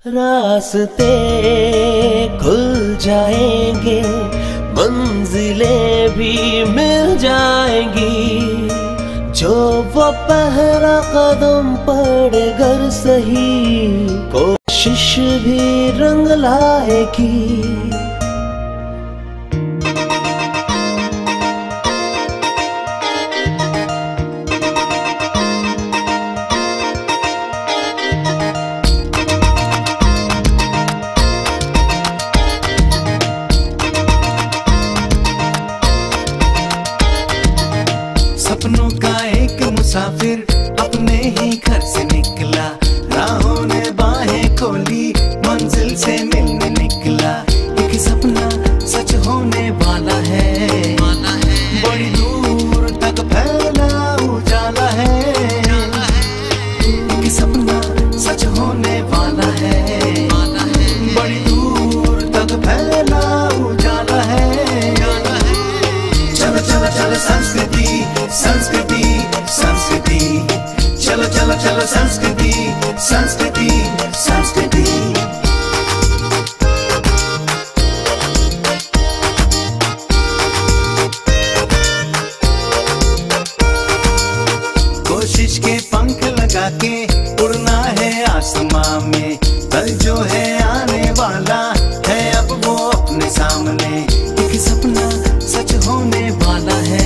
रास्ते खुल जाएंगे, मंजिलें भी मिल जाएंगी, जो वो पहला कदम पड़े घर सही, कोशिश भी रंग लाएगी। सपनों का एक मुसाफिर अपने ही घर से निकला, राहों ने बाहें खोली, मंजिल से मिलने निकला। एक सपना सच होने वाला है, बड़ी दूर तक फैला उजाला है। एक सपना सच होने वाला है, बड़ी दूर तक फैला उजाला है। चलो चलो चलो संस्कृति संस्कृति संस्कृति, चलो चलो चलो संस्कृति संस्कृति संस्कृति। कोशिश के पंख लगा के उड़ना है आसमां में, कल जो है आने वाला है अब वो अपने सामने। एक सपना सच होने वाला है,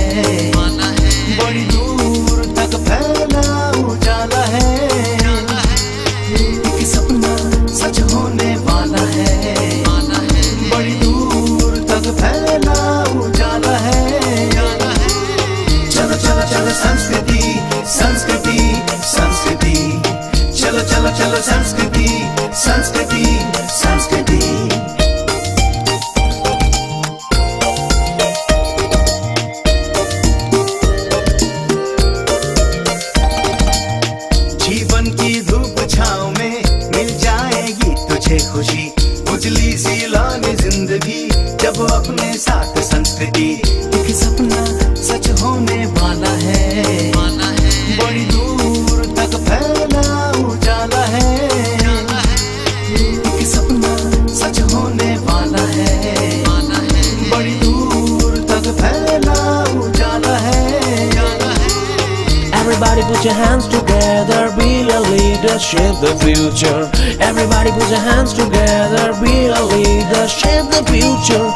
बड़ी दूर तक फैला उजाला है। एक सपना सच होने वाला है, बड़ी दूर तक फैला उजाला है। चलो चलो चलो संस्कृति संस्कृति संस्कृति, चलो चलो चलो संस्कृति संस्कृति संस्कृति। जीवन की धूप छाँव में मिल जाएगी तुझे खुशी, उजली सी लाली जिंदगी जब अपने साथ संस्कृति। एक सपना सच होने वाला है, बड़ी दूर तक फैला उजाला है। एक सपना सच होने वाला है, बड़ी दूर तक फैला उजाला है। Everybody put your hands together, be a leader, shape the future. Everybody put your hands together, be a leader, shape the future.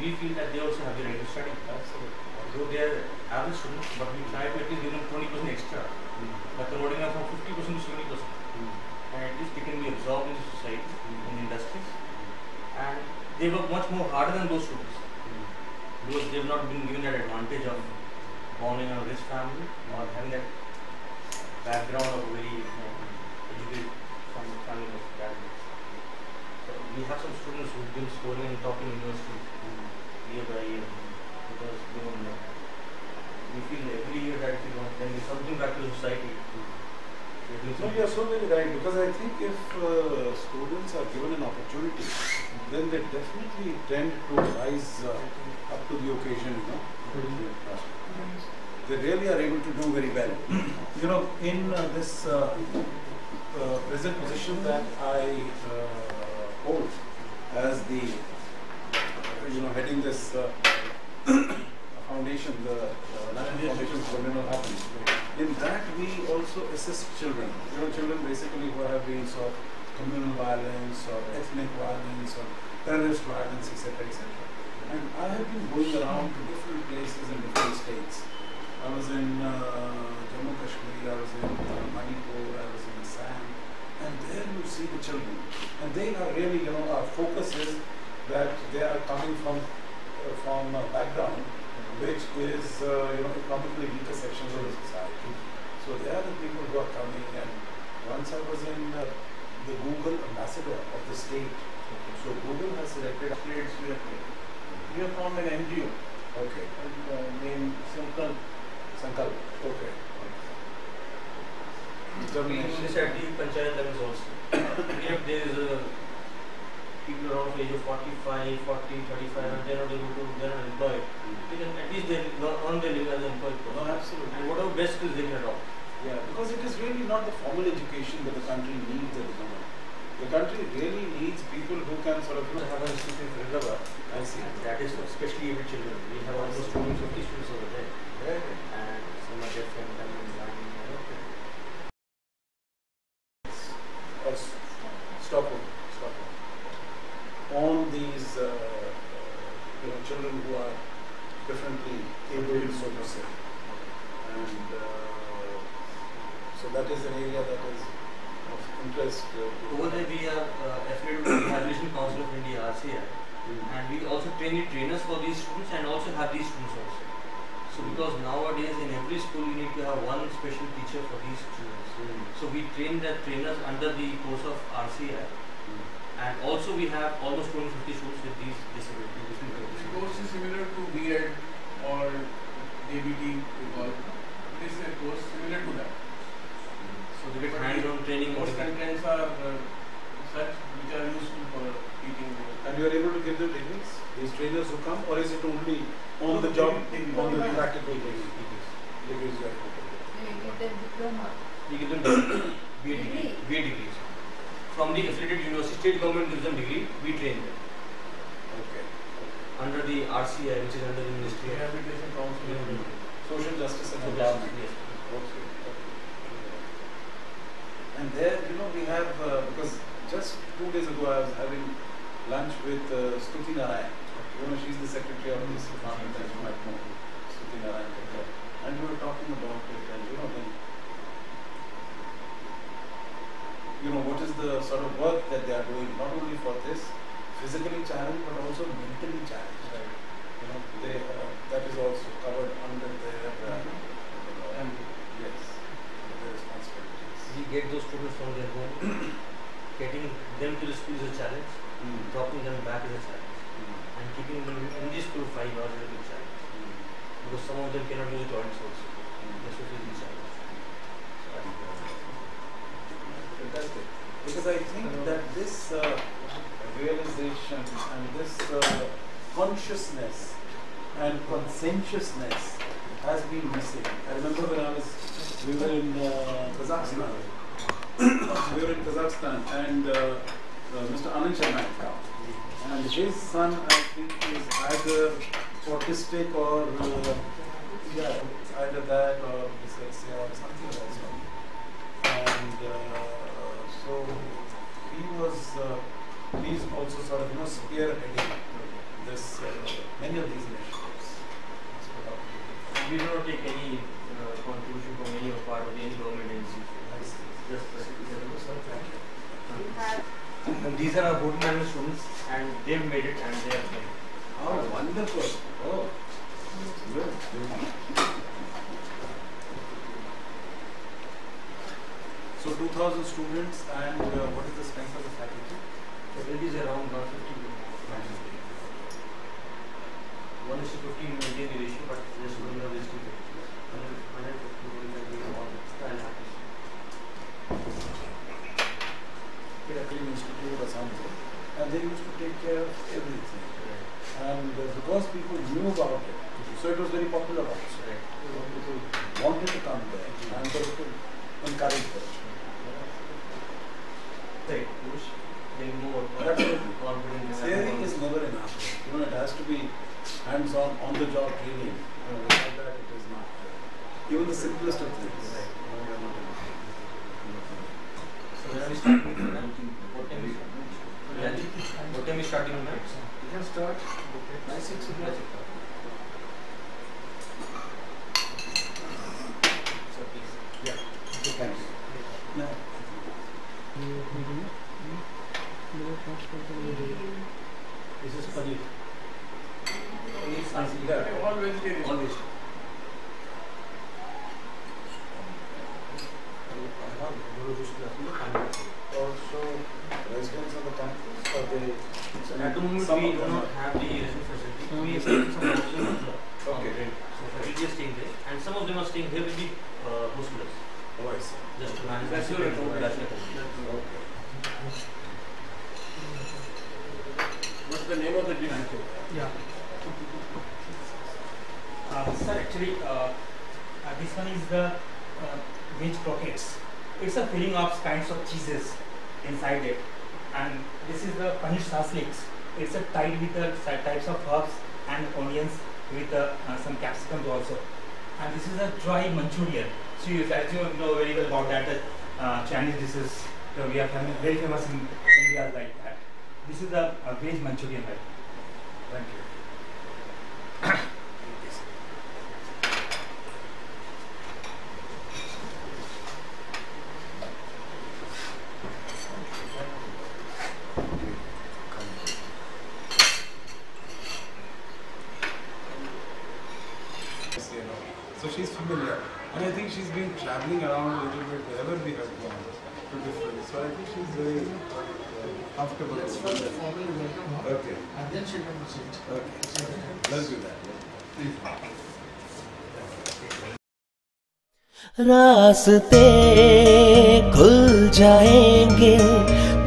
We feel that they also have the right to study. Though they are average students, but we try to at least give them 20% extra, by converting them from 50% to 70%. And at least they can be absorbed in the society, in the industries. And they work much more harder than those students, because they have not been given that advantage of born in a rich family or having that background of very educated family of graduates. So we have some students who have been scoring and top in universities year by year, because they don't know. We feel every year that if you want, then we something back to the society. No, you are so very right, because I think if students are given an opportunity, then they definitely tend to rise up to the occasion, you know. They really are able to do very well. You know, in this present position that I hold as the, you know, heading this foundation, the National Foundation for Mental Happiness. In that we also assist children. You know, children basically who have been sort of communal violence or ethnic violence or terrorist violence, etc., etc. And I have been going around to different places in different states. I was in Jammu Kashmir, I was in Manipur, I was in Assam, and there you see the children. And they are really, you know, our focus is that they are coming from a background which is, you know, economically weaker sections of the society. So they are the people who are coming. And once I was in the Google ambassador of the state. So Google has selected Plates we have formed an NGO. Okay. Named Simple Sankalp. Okay. We do this at the panchayat levels also. If there is people around the age of 45, 40, 35 and they are not able to, they are not employed, they can at least they earn their living as an employed person. No, absolutely. And whatever best skills they can adopt. Yeah, because it is really not the formal education that the country needs at the moment. The country really needs people who can sort of, We have an institute in Hyderabad. I see. That is for specially abled children. We have almost 250 students over there. Right. And some are deaf and dumb and blind. Stockholm. On these children who are differently able, so to say. And so that is an area that is of interest. Over there we are affiliated with the Rehabilitation Council of India, RCI. And we also train the trainers for these students and also have these students also. So because nowadays in every school you need to have one special teacher for these students. So we train the trainers under the course of RCI. And also we have almost 250 students with these disabilities. The course is similar to B.Ed or DBT we call it. This is a course similar to that. So they get hands-on training. Most contents are such which are useful for teaching. And you are able to give them degrees, these trainers who come, or is it only on the job, on the practical degrees? Degrees you are able to give. You give them diploma. We give them BA degrees. From the affiliated university, state government gives them degree, we train them. Okay. Under the RCI, which is under the Ministry of Rehabilitation Council. Social justice and Social environment. Justice, yes. Okay. And there, we have, because just 2 days ago I was having lunch with Stuti Narayan. She's the secretary of this department, as you might know, Stuti Narayan. And we were talking about it, and what is the sort of work that they are doing, not only for this physically challenged, but also mentally challenged. Right. That is also covered under their yes, their responsibilities. We get those students from their home, getting them to the school is a challenge, dropping them back is a challenge, and keeping them in the school 5 hours is a big challenge. Because some of them cannot use the toilets also. This is a big challenge. Fantastic. Because I think that this realization and this consciousness and conscientiousness has been missing. I remember when we were in Kazakhstan. And Mr. Anand Sharma had come. And his son, I think, is either autistic or either that or dyslexia or something of that sort. And so he's also sort of spearheading this many of these initiatives. We do not take any contribution from any part of any government agency. Just and these are our board management students, and they've made it, and they are playing. Oh, wonderful! Oh, good. So 2,000 students, and what is the strength of the faculty? Faculty is around 150 people. 1:50 we maintain the ratio, but the students are visiting 150 Film Institute or something, and they used to take care of everything. And because people knew about it, so it was very popular also. People wanted to come there, and so to encourage them. Right. Getting more Absolutely. confident. Theory is never enough. It has to be hands-on, on-the-job training. Without that, it is not. Even the simplest of things. So when are we starting? What time is what time is starting on nights? You can start 9-6 o'clock. So please. Yeah. Thank you. Now, This is paneer. yeah. All vegetarian. Always. Also, residents on the campus, or they? At the moment Some we of do them not are- have the residence facility. We have some houses. Okay. So facility is taken staying there, and some of them are staying here with the hostelers. Oh, I see. Just to manage That's the your accommodation. Okay. What's the name of the dish? Yeah. Sir, actually, this one is the veg croquettes. It's a filling of kinds of cheeses inside it, and this is the paneer sasliks. It's a tied with the types of herbs and onions with some capsicums also. And this is a dry Manchurian. So as you know very well about that, Chinese dishes we are very famous in India like that. This is a veg Manchurian. Right? Thank you. So she's familiar, and I think she's been traveling around a little bit wherever we have gone to different. So I think she's very comfortable. Let's first formally welcome her, Okay. and then she can proceed. Okay. Let's do that. Please. रास्ते खुल जाएंगे,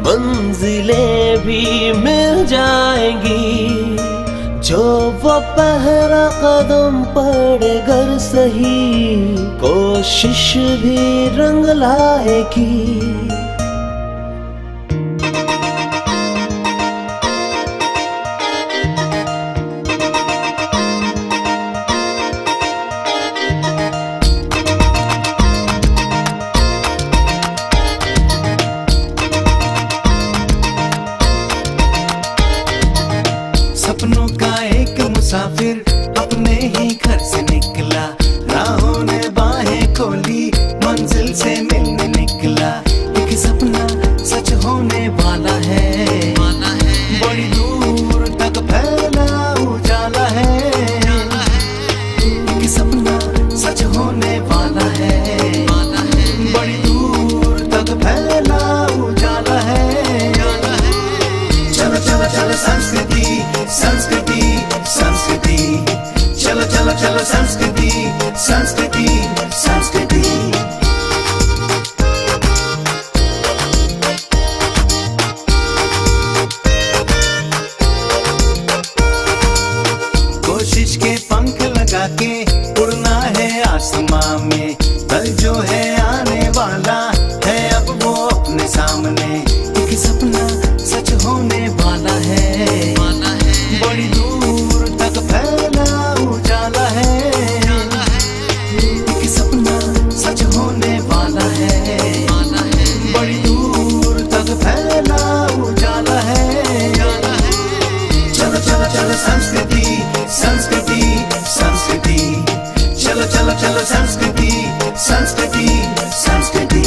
मंजिलें भी मिल जाएंगी, जो वो पहला कदम पड़े गर सही, कोशिश भी रंग लाएगी। सपनों का एक मुसाफिर अपने ही घर से निकला, राहों ने बाहें खोली, मंजिल से मिलने निकला। एक सपना सच होने वाला है, बड़ी दूर तक फैला उजाला है। एक सपना सच होने वाला है, बड़ी दूर तक फैला उजाला है। चलो चलो चलो संस्कृति संस्कृति संस्कृति, चलो चलो चलो संस्कृति संस्कृति संस्कृति। कोशिश के पंख लगा के उड़ना है आसमां में, कल जो है आने वाला है अब वो अपने सामने। एक सपना सच होने वाला है, बड़ी दूर तक फैला उजाला है। एक सपना सच होने वाला है, बड़ी दूर तक फैला उजाला है। चलो चलो चलो संस्कृति संस्कृति संस्कृति, चलो चलो चलो संस्कृति संस्कृति संस्कृति।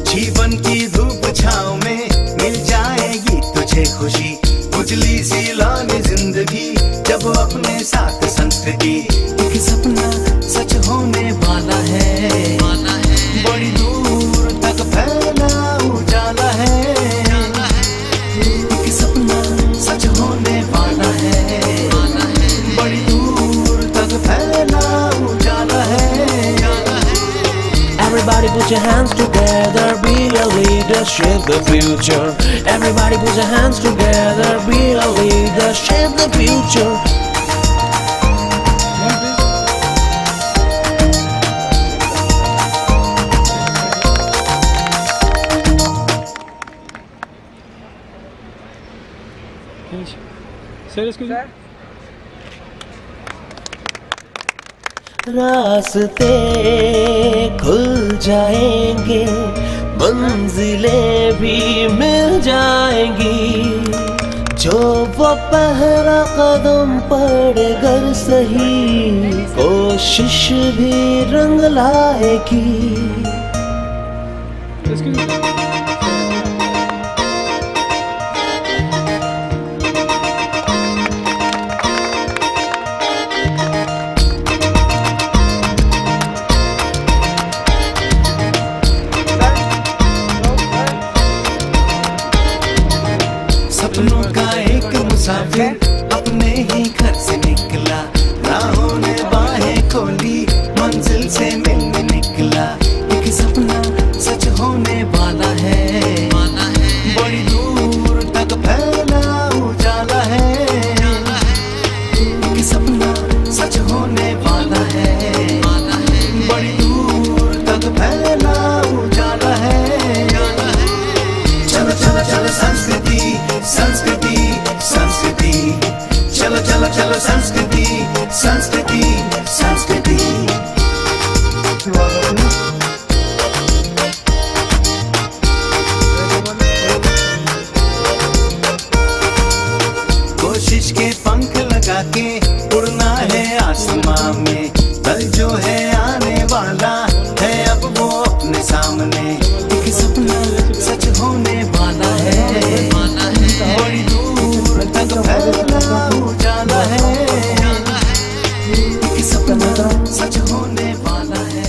जीवन की धूप छाँव में मिल जाएगी तुझे खुशी, उजली सी लानी जिंदगी जब अपने साथ संस्कृति। एक सपना सच होने वाला है, बड़ी दूर तक फैला उजाला है। एक सपना सच होने वाला है, बड़ी दूर तक फैला उजाला है। Everybody put your hands together, be a leader, shape the future. Everybody put your hands together, be a leader, shape the future. रास्ते खुल जाएंगे, मंजिलें भी मिल जाएंगी, जो वो पहला कदम पड़े गर सही, कोशिश भी रंग लाएगी। मुसाफिर अपने ही घर से निकला, राहों ने बाहें खोली, मंजिल से मिलने निकला। एक सपना सच होने वाला है, बड़ी दूर तक फैला उजाला है। एक सपना सच होने वाला है, बड़ी दूर तक फैला उजाला है। चलो चलो चलो संस्कृति संस्कृति संस्कृति, चलो चलो चलो संस्कृति संस्कृति संस्कृति। कोशिश के पंख लगा के उड़ना है आसमां में, कल जो है आने वाला है अब वो अपने सामने। एक सपना सच होने वाला है, बड़ी दूर तक फैला उजाला है। एक सपना सच होने वाला है।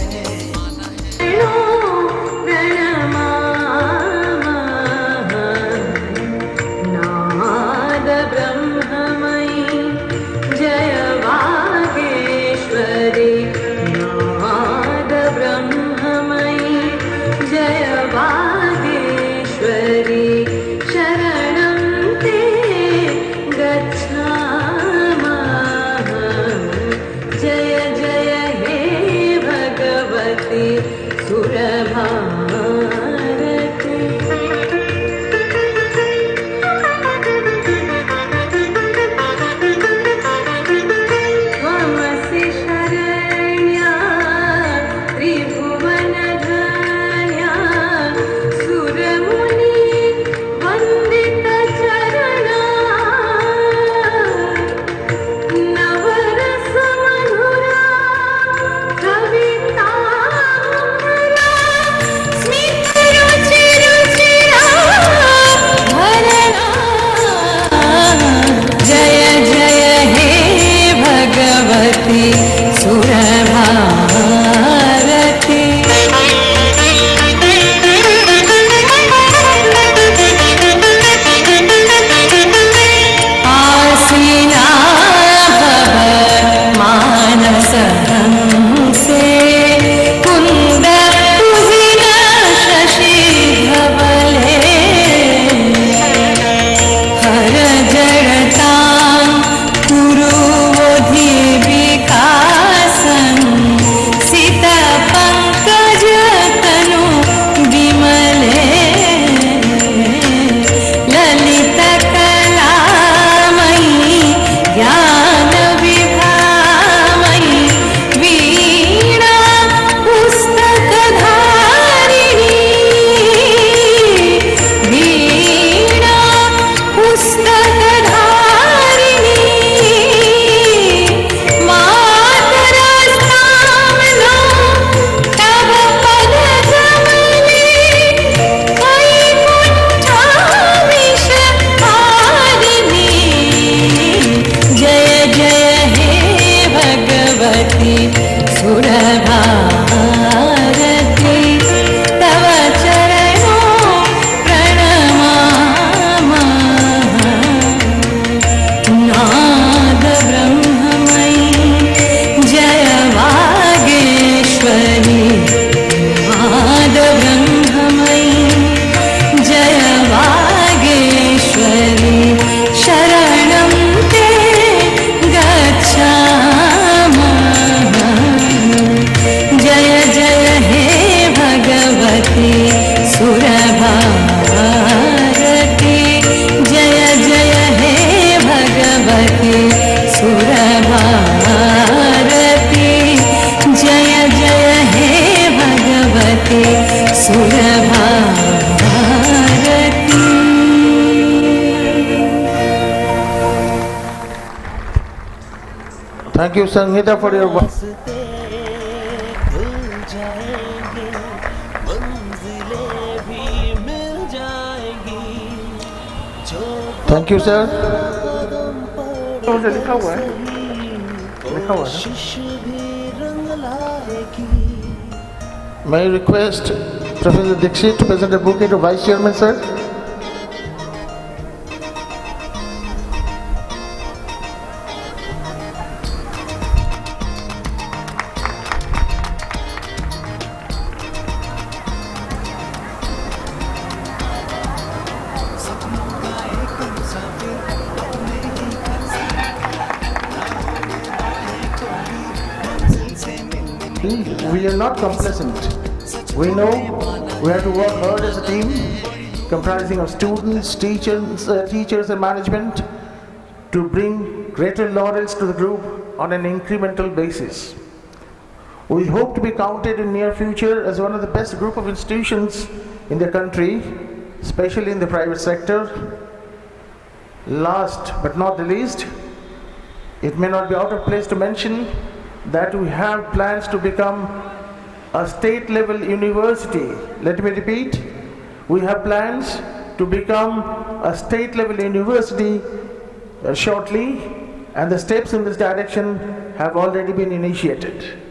Thank you, Sangeeta, for your work. Thank you, sir. लिखा हुआ है, लिखा हुआ है। May I request Professor Dixit to present a bouquet to Vice Chairman, sir? committee, we are not complacent. We know we have to work hard as a team, comprising of students, teachers and management, to bring greater laurels to the group on an incremental basis. We hope to be counted in near future as one of the best group of institutions in the country, especially in the private sector. Last but not the least, it may not be out of place to mention that we have plans to become a state-level university. Let me repeat, we have plans to become a state-level university shortly, and the steps in this direction have already been initiated.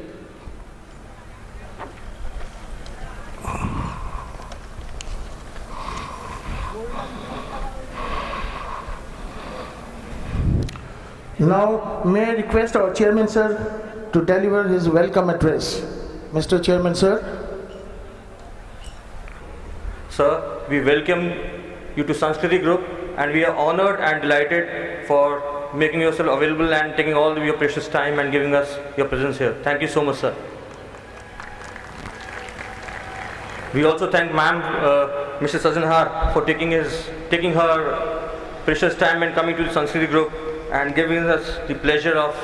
Now, may I request our Chairman, sir, to deliver his welcome address. Mr. Chairman, sir. Sir, we welcome you to Sanskriti Group, and we are honored and delighted for making yourself available and taking all of your precious time and giving us your presence here. Thank you so much, sir. We also thank Ma'am, Mr. Sajanhar, for taking her precious time and coming to the Sanskriti Group and giving us the pleasure of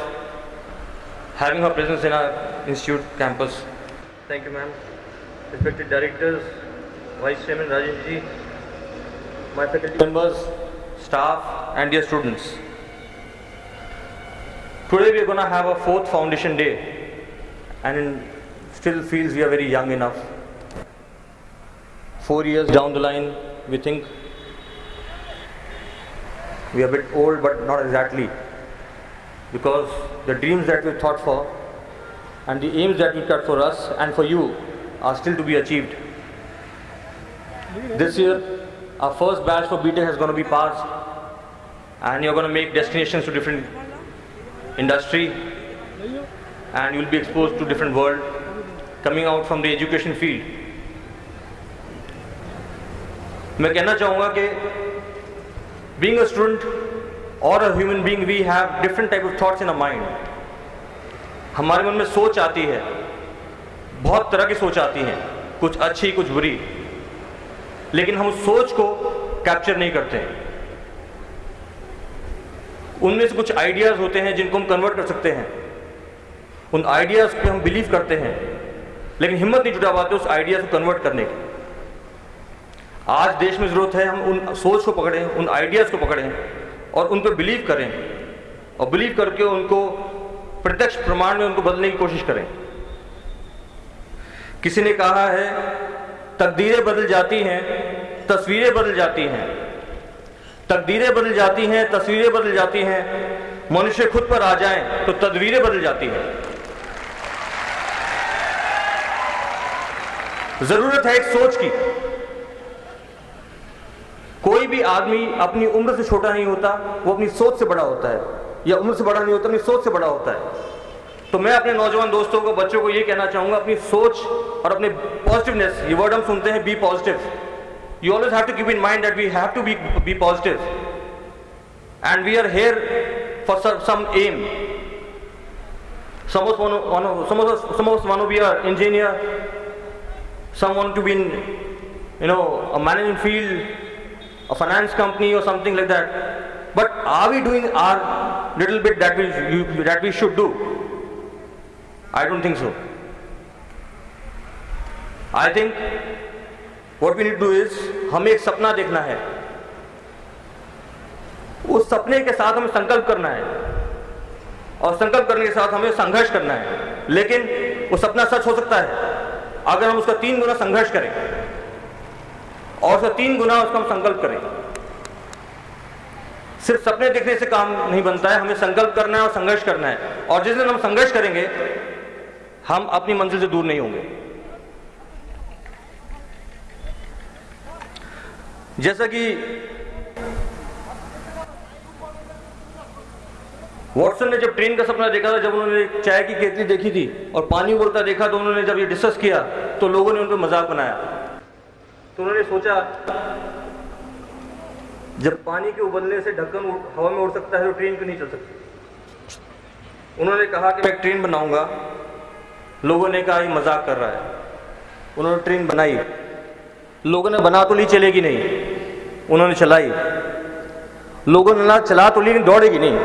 having her presence in our institute campus. Thank you, ma'am. Respected directors, Vice Chairman Rajesh ji, my faculty members, staff, and dear students. Today we are going to have a 4th foundation day, and still feels we are very young enough. 4 years down the line, we think we are a bit old, but not exactly, because the dreams that we thought for and the aims that we cut for us and for you are still to be achieved. This year, our first batch for BTech is going to be passed, and you're going to make destinations to different industry, and you'll be exposed to different world coming out from the education field. मैं कहना चाहूँगा कि being a student or a human being, we have different type of thoughts in our mind. हमारे मन में सोच आती है, बहुत तरह की सोच आती हैं, कुछ अच्छी कुछ बुरी, लेकिन हम उस सोच को कैप्चर नहीं करते। उनमें से कुछ आइडियाज होते हैं जिनको हम कन्वर्ट कर सकते हैं, उन आइडियाज पे हम बिलीव करते हैं, लेकिन हिम्मत नहीं जुटा पाते उस आइडियाज को कन्वर्ट करने की। आज देश में ज़रूरत है हम उन सोच को पकड़ें, उन आइडियाज़ को पकड़ें और उन पर बिलीव करें, और बिलीव करके उनको प्रत्यक्ष प्रमाण में उनको बदलने की कोशिश करें। किसी ने कहा है, तकदीरें बदल जाती हैं, तस्वीरें बदल जाती हैं, तकदीरें बदल जाती हैं, तस्वीरें बदल जाती हैं, मनुष्य खुद पर आ जाएं तो तदवीरें बदल जाती हैं। ज़रूरत है एक सोच की। कोई भी आदमी अपनी उम्र से छोटा नहीं होता, वो अपनी सोच से बड़ा होता है, या उम्र से बड़ा नहीं होता, अपनी सोच से बड़ा होता है। तो मैं अपने नौजवान दोस्तों को, बच्चों को ये कहना चाहूँगा, अपनी सोच और अपने पॉजिटिवनेस, ये वर्ड हम सुनते हैं, be positive, you always have to keep in mind that we have to be positive, and we are here for some aim. Some of us want to be an engineer, some want to be in, a management field, a finance company or something like that. But are we doing our little bit that we should do? I don't think so. I think what we need to do is, हमें एक सपना देखना है, उस सपने के साथ हमें संकल्प करना है, और संकल्प करने के साथ हमें संघर्ष करना है। लेकिन वो सपना सच हो सकता है अगर हम उसका 3 गुना संघर्ष करें, और उसका 3 गुना उसका हम संकल्प करें। सिर्फ सपने देखने से काम नहीं बनता है, हमें संकल्प करना है और संघर्ष करना है, और जिस दिन हम संघर्ष करेंगे हम अपनी मंजिल से दूर नहीं होंगे। जैसा कि वॉटसन ने जब ट्रेन का सपना देखा था, जब उन्होंने चाय की केतली देखी थी और पानी उबलता देखा, तो उन्होंने जब ये डिस्कस किया तो लोगों ने उनको मजाक बनाया। तो उन्होंने सोचा, जब पानी के उबलने से ढक्कन हवा में उड़ सकता है तो ट्रेन क्यों नहीं चल सकती। उन्होंने कहा कि मैं एक ट्रेन बनाऊंगा लोगों ने कहा ये मजाक कर रहा है, उन्होंने ट्रेन बनाई, लोगों ने बना तो ली चलेगी नहीं, उन्होंने चलाई, लोगों ने ना चला तो ली लेकिन दौड़ेगी नहीं,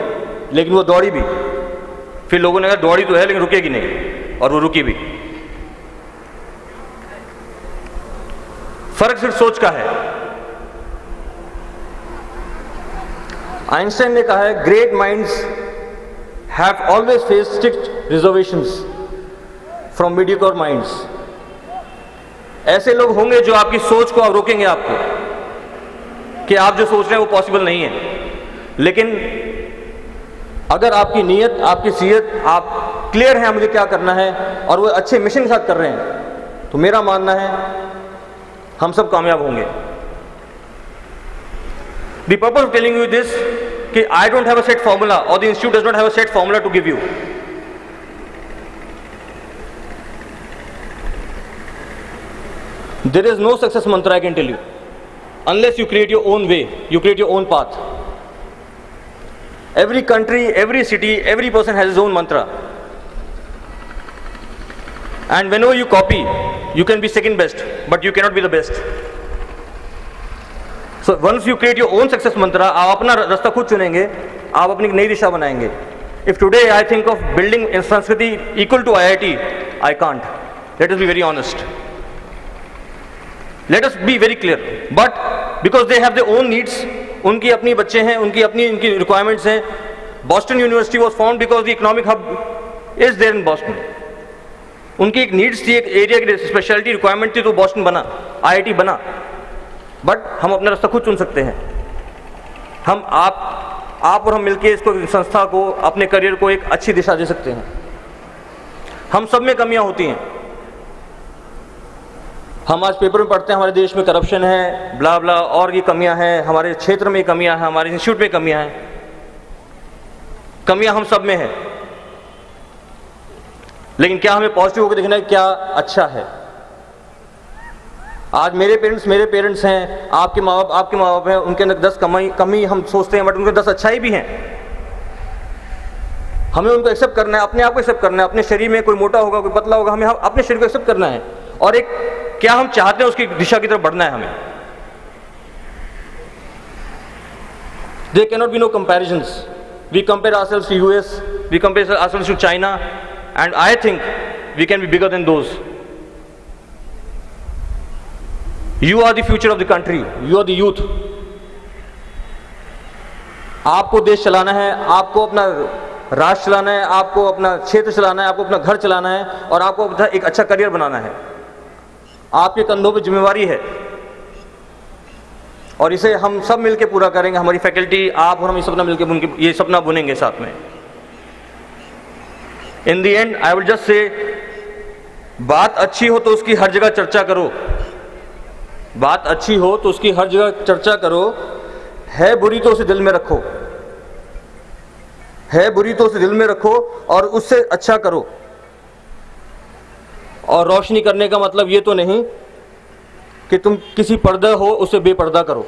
लेकिन वो दौड़ी भी, फिर लोगों ने कहा दौड़ी तो है लेकिन रुकेगी नहीं, और वो रुकी भी। फर्क सिर्फ सोच का है। आइंस्टाइन ने कहा है great minds have always faced strict reservations from mediocre minds. ऐसे लोग होंगे जो आपकी सोच को रोकेंगे आपको कि आप जो सोच रहे हैं वो पॉसिबल नहीं है, लेकिन अगर आपकी नीयत, आपकी सीयत, आप क्लियर है मुझे क्या करना है और वो अच्छे मिशन के साथ कर रहे हैं, तो मेरा मानना है हम सब कामयाब होंगे। The purpose of telling you this कि I don't have a set formula or the institute does not have a set formula to give you. There is no success mantra, I can tell you, unless you create your own way, you create your own path. Every country, every city, every person has his own mantra. And whenever you copy, you can be second best, but you cannot be the best. So once you create your own success mantra, आप अपना रास्ता खुद चुनेंगे, आप अपनी नई दिशा बनाएंगे. If today I think of building in Sanskriti equal to IIT, I can't. Let us be very honest. Let us be very clear. But because they have their own needs, उनकी अपनी बच्चे हैं, उनकी अपनी इनकी requirements हैं. Boston University was found because the economic hub is there in Boston. उनकी एक नीड्स थी, एक एरिया की स्पेशलिटी रिक्वायरमेंट थी, तो बॉस्टन बना, IIT बना. बट हम अपना रास्ता खुद चुन सकते हैं. हम आप और हम मिलके इसको, संस्था को, अपने करियर को एक अच्छी दिशा दे सकते हैं. हम सब में कमियां होती हैं. हम आज पेपर में पढ़ते हैं हमारे देश में करप्शन है, ब्ला ब्ला, और ये कमियां हैं, हमारे क्षेत्र में कमियां हैं, हमारे इंस्टीट्यूट में कमियां हैं. कमियां हम सब में है, लेकिन क्या हमें पॉजिटिव होकर देखना है क्या अच्छा है. आज मेरे पेरेंट्स हैं, आपके माँ बाप हैं, उनके अंदर 10 कमी हम सोचते हैं, बट उनके 10 अच्छाई भी हैं. हमें उनको एक्सेप्ट करना है, अपने आप को एक्सेप्ट करना है. अपने शरीर में कोई मोटा होगा, कोई पतला होगा, हमें अपने शरीर को एक्सेप्ट करना है, और एक क्या हम चाहते हैं उसकी दिशा की तरफ बढ़ना है हमें. There cannot be no comparisons. We compare ourselves to US, we compare ourselves to China, and I think we can be bigger than those. You are the future of the country. You are the youth. आपको देश चलाना है, आपको अपना राष्ट्र चलाना है, आपको अपना क्षेत्र चलाना है, आपको अपना घर चलाना है, और आपको अपना एक अच्छा करियर बनाना है. आपके कंधों पे जिम्मेवारी है, और इसे हम सब मिलके पूरा करेंगे. हमारी फैकल्टी, आप और हम ये सपना मिलके ये सपना बुनेंगे साथ में. In the end I will just say, बात अच्छी हो तो उसकी हर जगह चर्चा करो. बात अच्छी हो तो उसकी हर जगह चर्चा करो. है बुरी तो उसे दिल में रखो, है बुरी तो उसे दिल में रखो और उससे अच्छा करो. और रोशनी करने का मतलब ये तो नहीं कि तुम किसी पर्दा हो उसे बेपर्दा करो.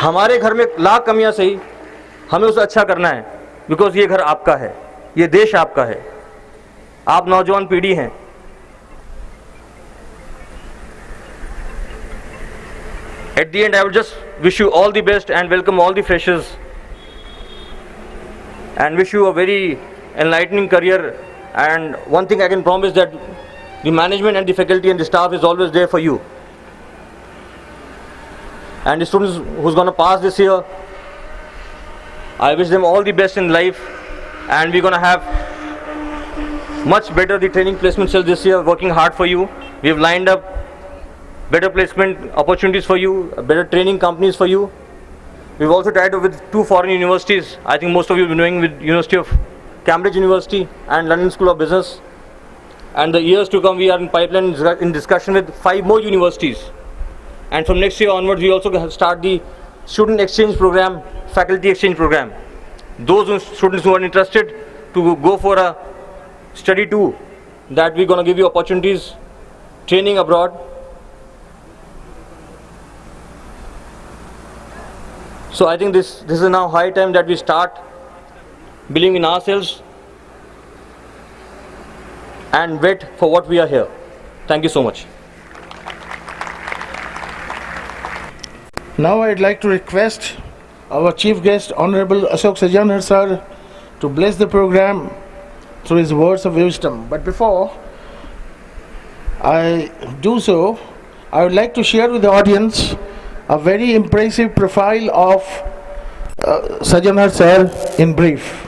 हमारे घर में लाख कमियां सही, हमें उसे अच्छा करना है, बिकॉज ये घर आपका है, ये देश आपका है, आप नौजवान पीढ़ी हैं. At the end, I would just wish you all the best and welcome all the freshers, and wish you a very enlightening career. And one thing I can promise, that the management and the faculty and the staff is always there for you. And the students who's going to pass this year, I wish them all the best in life, and we're going to have much better the training placement cells this year, working hard for you. We have lined up better placement opportunities for you, better training companies for you. We've also tied up with 2 foreign universities. I think most of you have been knowing, with University of Cambridge University and London School of Business. And the years to come, we are in pipeline in discussion with 5 more universities. And from next year onwards, we also start the student exchange program, faculty exchange program. Those students who are interested to go for a study tour, that we're going to give you opportunities, training abroad. So I think this is now high time that we start believing in ourselves and wait for what we are here. Thank you so much. Now I'd like to request our chief guest, Honorable Ashok Sajanhar sir, to bless the program through his words of wisdom. But before I do so, I would like to share with the audience a very impressive profile of Sajanhar sir in brief.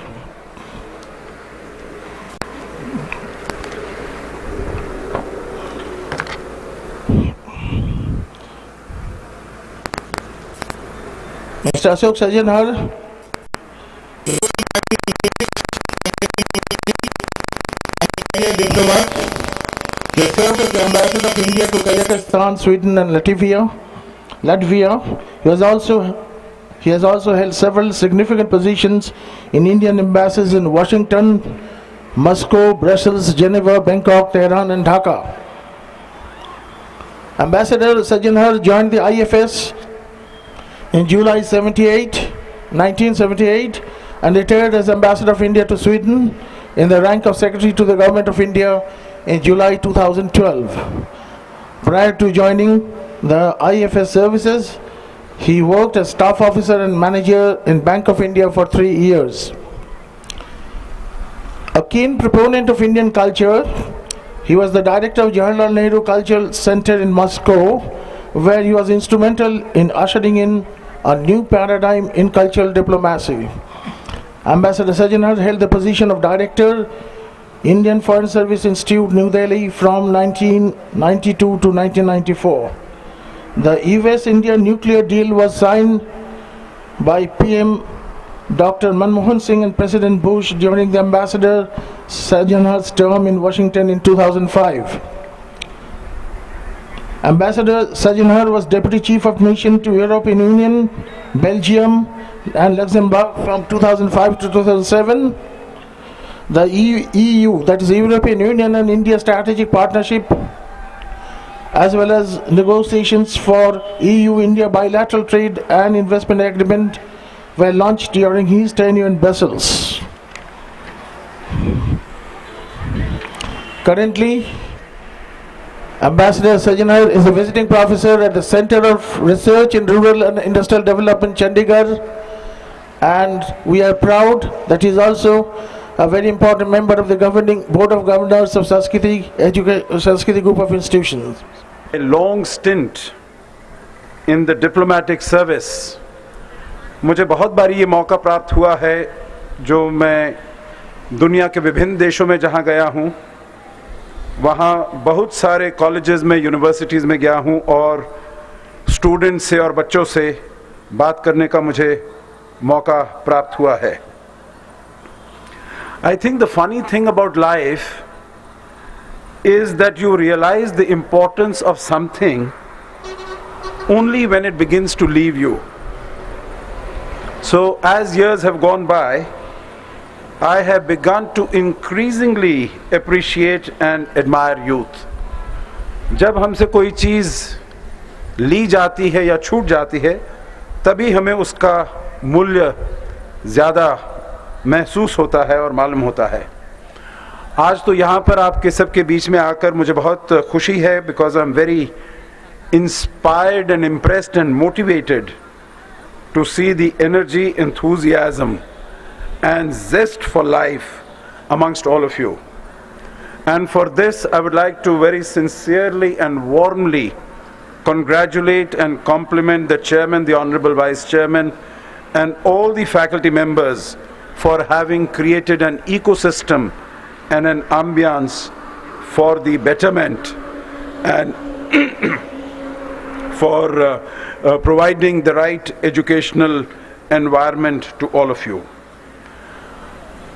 Mr. Ashok Sajanhar diplomat. He served as the ambassador of India to Kazakhstan, Sweden and Latvia. He has also held several significant positions in Indian embassies in Washington, Moscow, Brussels, Geneva, Bangkok, Tehran and Dhaka. Ambassador Sajanhar joined the IFS in July 1978 and retired as Ambassador of India to Sweden in the rank of Secretary to the Government of India in July 2012. Prior to joining the IFS services, he worked as staff officer and manager in Bank of India for 3 years. A keen proponent of Indian culture, he was the director of Jawaharlal Nehru Cultural Center in Moscow, where he was instrumental in ushering in a new paradigm in cultural diplomacy. Ambassador Sajanhar held the position of Director, Indian Foreign Service Institute, New Delhi from 1992 to 1994. The US-India nuclear deal was signed by PM Dr. Manmohan Singh and President Bush during the Ambassador Sajanhar's term in Washington in 2005. Ambassador Sajanhar was Deputy Chief of Mission to European Union, Belgium and Luxembourg from 2005 to 2007. The EU, that is the European Union and India Strategic Partnership, as well as negotiations for EU-India bilateral trade and investment agreement were launched during his tenure in Brussels. Currently, Ambassador Sajanhar is a visiting professor at the Center of Research in Rural and Industrial Development, Chandigarh, and we are proud that he is also a very important member of the governing board of governors of Sanskriti Group of Institutions. A long stint in the diplomatic service. मुझे बहुत बारी ये मौका प्राप्त हुआ है जो मैं दुनिया के विभिन्न देशों में जहाँ गया हूँ, वहाँ बहुत सारे कॉलेजेस में, यूनिवर्सिटीज़ में गया हूँ और स्टूडेंट्स से और बच्चों से बात करने का मुझे मौका प्राप्त हुआ है. I think the funny thing about life is that you realize the importance of something only when it begins to leave you. So as years have gone by, I have begun to increasingly appreciate and admire youth. जब हमसे कोई चीज़ ली जाती है या छूट जाती है, तभी हमें उसका मूल्य ज़्यादा महसूस होता है और मालूम होता है. आज तो यहाँ पर आपके सबके बीच में आकर मुझे बहुत खुशी है, because I'm very inspired and impressed and motivated to see the energy, enthusiasm and zest for life amongst all of you. And for this I would like to very sincerely and warmly congratulate and compliment the Chairman, the Honorable Vice Chairman and all the faculty members for having created an ecosystem and an ambience for the betterment and for providing the right educational environment to all of you.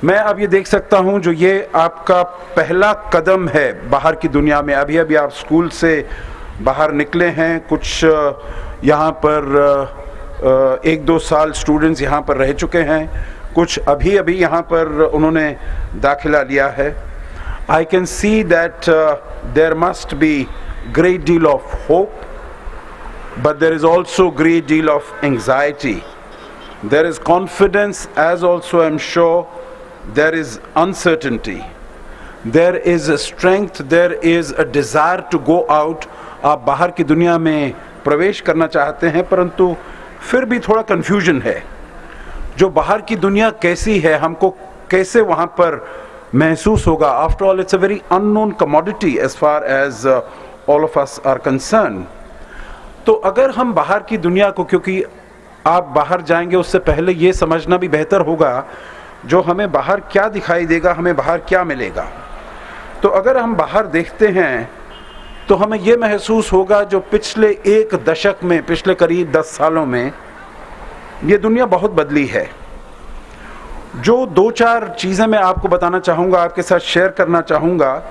मैं अब ये देख सकता हूँ जो ये आपका पहला कदम है बाहर की दुनिया में. अभी अभी आप स्कूल से बाहर निकले हैं, कुछ यहाँ पर 1-2 साल स्टूडेंट्स यहाँ पर रह चुके हैं, कुछ अभी अभी यहाँ पर उन्होंने दाखिला लिया है. I can see that there must be great deal of hope, but there is also great deal of anxiety. There is confidence, as also I'm sure there is uncertainty. There is a strength, there is a desire to go out. आप बाहर की दुनिया में प्रवेश करना चाहते हैं, परंतु फिर भी थोड़ा कन्फ्यूजन है। जो बाहर की दुनिया कैसी है, हमको कैसे वहाँ पर महसूस होगा। After all it's a very unknown commodity as far as all of us are concern. तो अगर हम बाहर की दुनिया को, क्योंकि आप बाहर जाएंगे उससे पहले ये समझना भी बेहतर होगा जो हमें बाहर क्या दिखाई देगा, हमें बाहर क्या मिलेगा। तो अगर हम बाहर देखते हैं तो हमें ये महसूस होगा जो पिछले एक दशक में, पिछले करीब 10 सालों में ये दुनिया बहुत बदली है। जो 2-4 चीज़ें मैं आपको बताना चाहूँगा, आपके साथ शेयर करना चाहूँगा,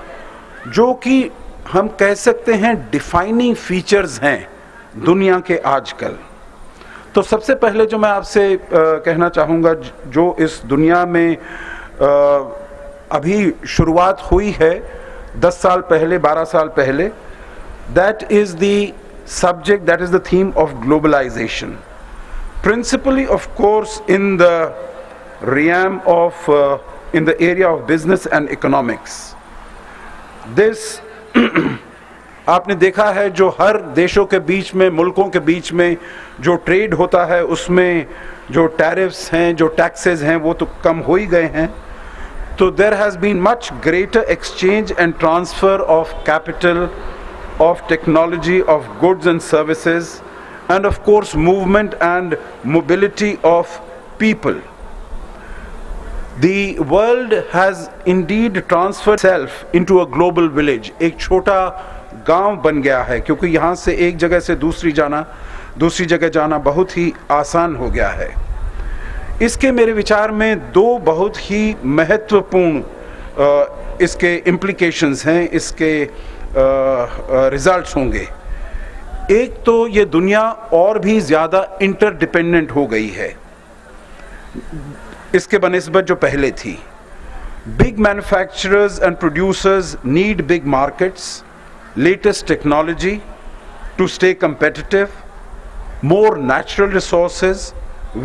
जो कि हम कह सकते हैं डिफाइनिंग फीचर्स हैं दुनिया के आजकल। तो सबसे पहले जो मैं आपसे कहना चाहूँगा, जो इस दुनिया में अभी शुरुआत हुई है 10 साल पहले, 12 साल पहले, that is the subject, that is the theme of globalisation. Principally, of course, in the realm of, in the area of business and economics. This आपने देखा है जो हर देशों के बीच में, मुल्कों के बीच में जो ट्रेड होता है उसमें जो टैरिफ्स हैं, जो टैक्सेस हैं, वो तो कम हो ही गए हैं। तो there has been much greater exchange and transfer of capital, of technology, of goods and services, and of course movement and mobility of people. The world has indeed transferred itself into a global village. एक छोटा गांव बन गया है, क्योंकि यहाँ से एक जगह से दूसरी जगह जाना बहुत ही आसान हो गया है। इसके मेरे विचार में 2 बहुत ही महत्वपूर्ण इसके implications हैं, इसके रिजल्ट्स होंगे। एक तो ये दुनिया और भी ज़्यादा इंटरडिपेंडेंट हो गई है इसके बनिस्बत जो पहले थी। Big manufacturers and producers need big markets, latest technology to stay competitive, more natural resources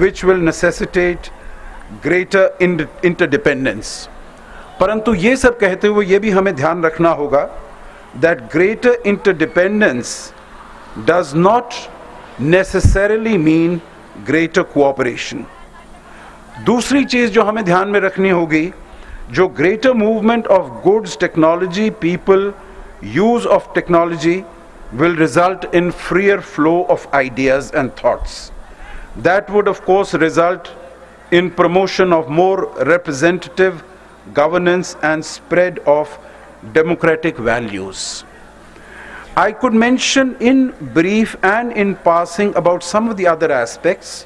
which will necessitate greater interdependence. परंतु ये सब कहते हुए ये भी हमें ध्यान रखना होगा that greater interdependence does not necessarily mean greater cooperation. दूसरी चीज़ जो हमें ध्यान में रखनी होगी, जो greater movement of goods, technology, people, use of technology will result in freer flow of ideas and thoughts. That would of course result in promotion of more representative governance and spread of democratic values. I could mention in brief and in passing about some of the other aspects.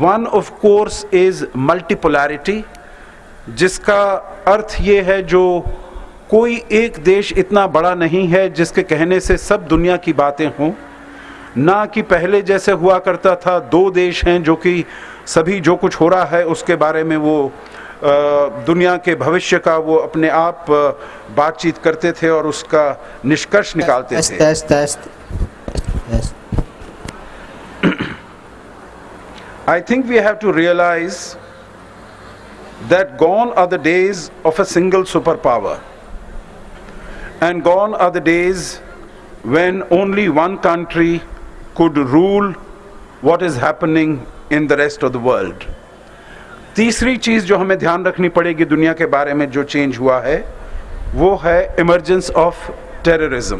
One of course is multipolarity, जिसका अर्थ ये है जो कोई एक देश इतना बड़ा नहीं है जिसके कहने से सब दुनिया की बातें हों, ना कि पहले जैसे हुआ करता था 2 देश हैं जो कि सभी जो कुछ हो रहा है उसके बारे में वो दुनिया के भविष्य का वो अपने आप बातचीत करते थे और उसका निष्कर्ष निकालते थे। I think we have to realize that gone are the days of a single superpower, and gone are the days when only one country could rule what is happening in the rest of the world. तीसरी चीज़ जो हमें ध्यान रखनी पड़ेगी दुनिया के बारे में जो चेंज हुआ है, वो है emergence of terrorism,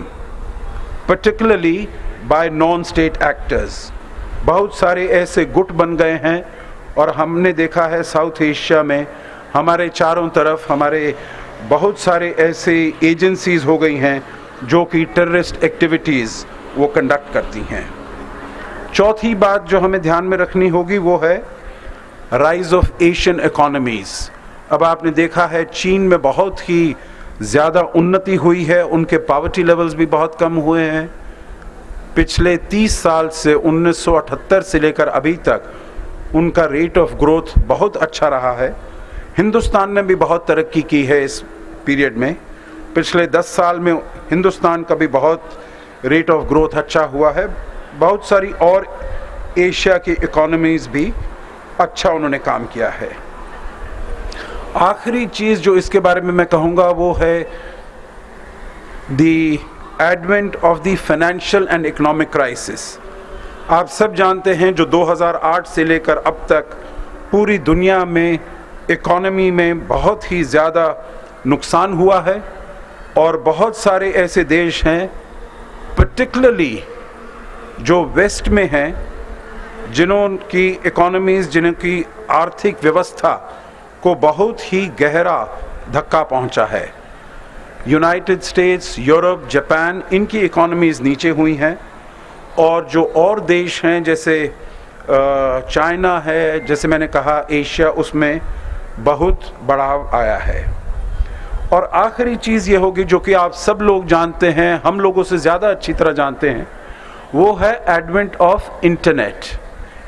particularly bye non state actors. बहुत सारे ऐसे गुट बन गए हैं और हमने देखा है साउथ एशिया में हमारे चारों तरफ हमारे बहुत सारे ऐसे एजेंसीज हो गई हैं जो कि टेररिस्ट एक्टिविटीज़ वो कंडक्ट करती हैं। चौथी बात जो हमें ध्यान में रखनी होगी वो है राइज ऑफ एशियन इकोनॉमीज़। अब आपने देखा है चीन में बहुत ही ज़्यादा उन्नति हुई है, उनके पॉवर्टी लेवल्स भी बहुत कम हुए हैं। पिछले 30 साल से 1978 से लेकर अभी तक उनका रेट ऑफ ग्रोथ बहुत अच्छा रहा है। हिंदुस्तान ने भी बहुत तरक्की की है इस पीरियड में। पिछले 10 साल में हिंदुस्तान का भी बहुत रेट ऑफ ग्रोथ अच्छा हुआ है। बहुत सारी और एशिया की इकोनॉमीज़ भी अच्छा उन्होंने काम किया है। आखिरी चीज़ जो इसके बारे में मैं कहूँगा वो है the advent of the financial and economic crisis. आप सब जानते हैं जो 2008 से लेकर अब तक पूरी दुनिया में इकोनॉमी में बहुत ही ज़्यादा नुकसान हुआ है, और बहुत सारे ऐसे देश हैं पर्टिकुलरली जो वेस्ट में हैं, जिनकी इकोनॉमीज़, जिनकी आर्थिक व्यवस्था को बहुत ही गहरा धक्का पहुंचा है। यूनाइटेड स्टेट्स, यूरोप, जापान, इनकी इकोनॉमीज़ नीचे हुई हैं, और जो और देश हैं जैसे चाइना है, जैसे मैंने कहा एशिया, उसमें बहुत बढ़ाव आया है। और आखिरी चीज़ ये होगी जो कि आप सब लोग जानते हैं, हम लोगों से ज़्यादा अच्छी तरह जानते हैं, वो है एडवेंट ऑफ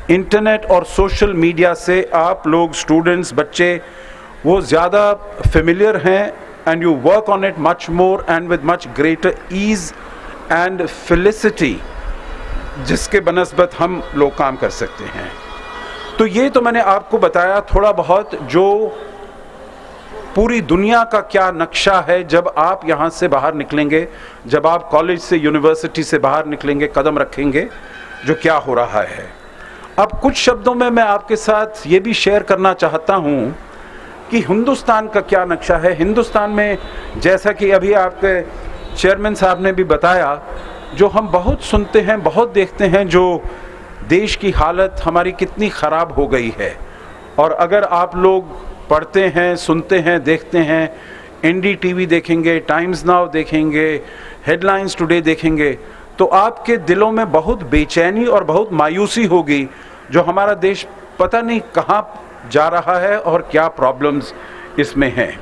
इंटरनेट और सोशल मीडिया से आप लोग स्टूडेंट्स, बच्चे, वो ज़्यादा फेमिलियर हैं, and you work on it much more and with much greater ease and felicity, जिसके बनस्बत हम लोग काम कर सकते हैं। तो ये तो मैंने आपको बताया थोड़ा बहुत जो पूरी दुनिया का क्या नक्शा है जब आप यहाँ से बाहर निकलेंगे, जब आप कॉलेज से, यूनिवर्सिटी से बाहर निकलेंगे, कदम रखेंगे, जो क्या हो रहा है। अब कुछ शब्दों में मैं आपके साथ ये भी शेयर करना चाहता हूँ कि हिंदुस्तान का क्या नक्शा है। हिंदुस्तान में जैसा कि अभी आपके चेयरमैन साहब ने भी बताया, जो हम बहुत सुनते हैं, बहुत देखते हैं, जो देश की हालत हमारी कितनी ख़राब हो गई है। और अगर आप लोग पढ़ते हैं, सुनते हैं, देखते हैं, NDTV देखेंगे, टाइम्स नाउ देखेंगे, हेडलाइंस टुडे देखेंगे, तो आपके दिलों में बहुत बेचैनी और बहुत मायूसी होगी, जो हमारा देश पता नहीं कहाँ जा रहा है और क्या प्रॉब्लम्स इसमें हैं।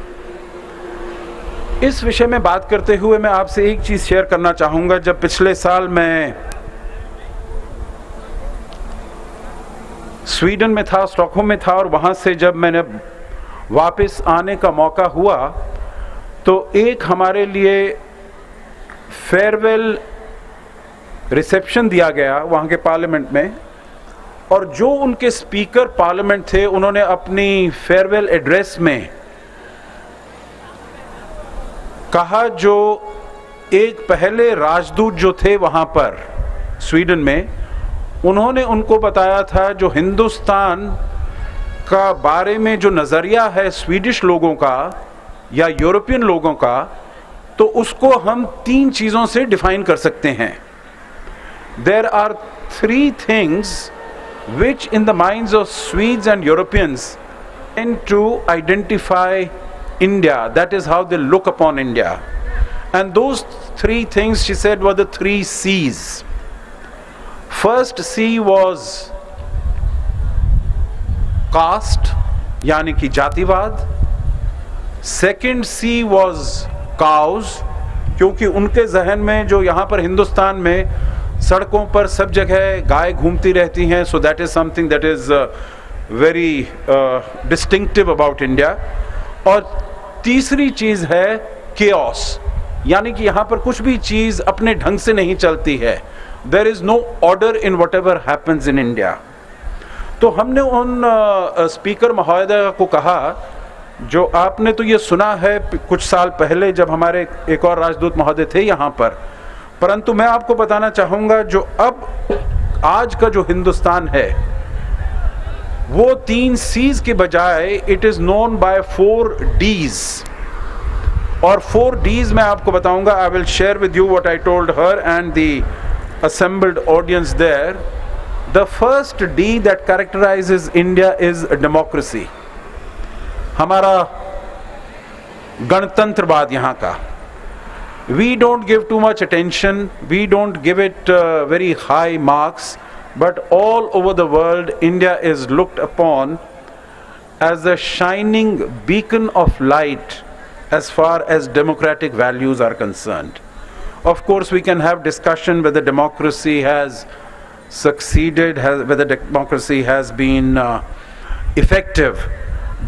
इस विषय में बात करते हुए मैं आपसे एक चीज़ शेयर करना चाहूँगा। जब पिछले साल मैं स्वीडन में था, स्टॉकहोम में था, और वहाँ से जब मैंने वापस आने का मौका हुआ, तो एक हमारे लिए फेयरवेल रिसेप्शन दिया गया वहाँ के पार्लियामेंट में, और जो उनके स्पीकर पार्लियामेंट थे, उन्होंने अपनी फेयरवेल एड्रेस में कहा, जो एक पहले राजदूत जो थे वहाँ पर स्वीडन में, उन्होंने उनको बताया था जो हिंदुस्तान का बारे में जो नज़रिया है स्वीडिश लोगों का या यूरोपियन लोगों का, तो उसको हम 3 चीज़ों से डिफाइन कर सकते हैं। There are 3 things which in the minds of Swedes and Europeans tend to identify India. That is how they look upon India. And those 3 things, she said, were the 3 C's. First C was caste, यानी कि जातिवाद। Second C was cows, क्योंकि उनके जहन में, जो यहाँ पर हिंदुस्तान में सड़कों पर सब जगह गाय घूमती रहती हैं, so that is something that is very distinctive about India. और तीसरी चीज़ है केओस, यानी कि यहाँ पर कुछ भी चीज़ अपने ढंग से नहीं चलती है। There is no order in whatever happens in India. तो हमने उन स्पीकर महोदय को कहा, जो आपने तो ये सुना है कुछ साल पहले जब हमारे एक और राजदूत महोदय थे यहाँ पर, परंतु मैं आपको बताना चाहूँगा जो अब आज का जो हिंदुस्तान है, वो 3 C's के बजाय it is known by 4 D's। और 4 D's मैं आपको बताऊँगा। I will share with you what I told her and the assembled audience there. The first D that characterizes India is democracy. हमारा गणतंत्रवाद यहाँ का। We don't give too much attention, we don't give it very high marks, but all over the world India is looked upon as a shining beacon of light as far as democratic values are concerned. Of course, we can have discussion whether democracy has succeeded, whether democracy has been effective.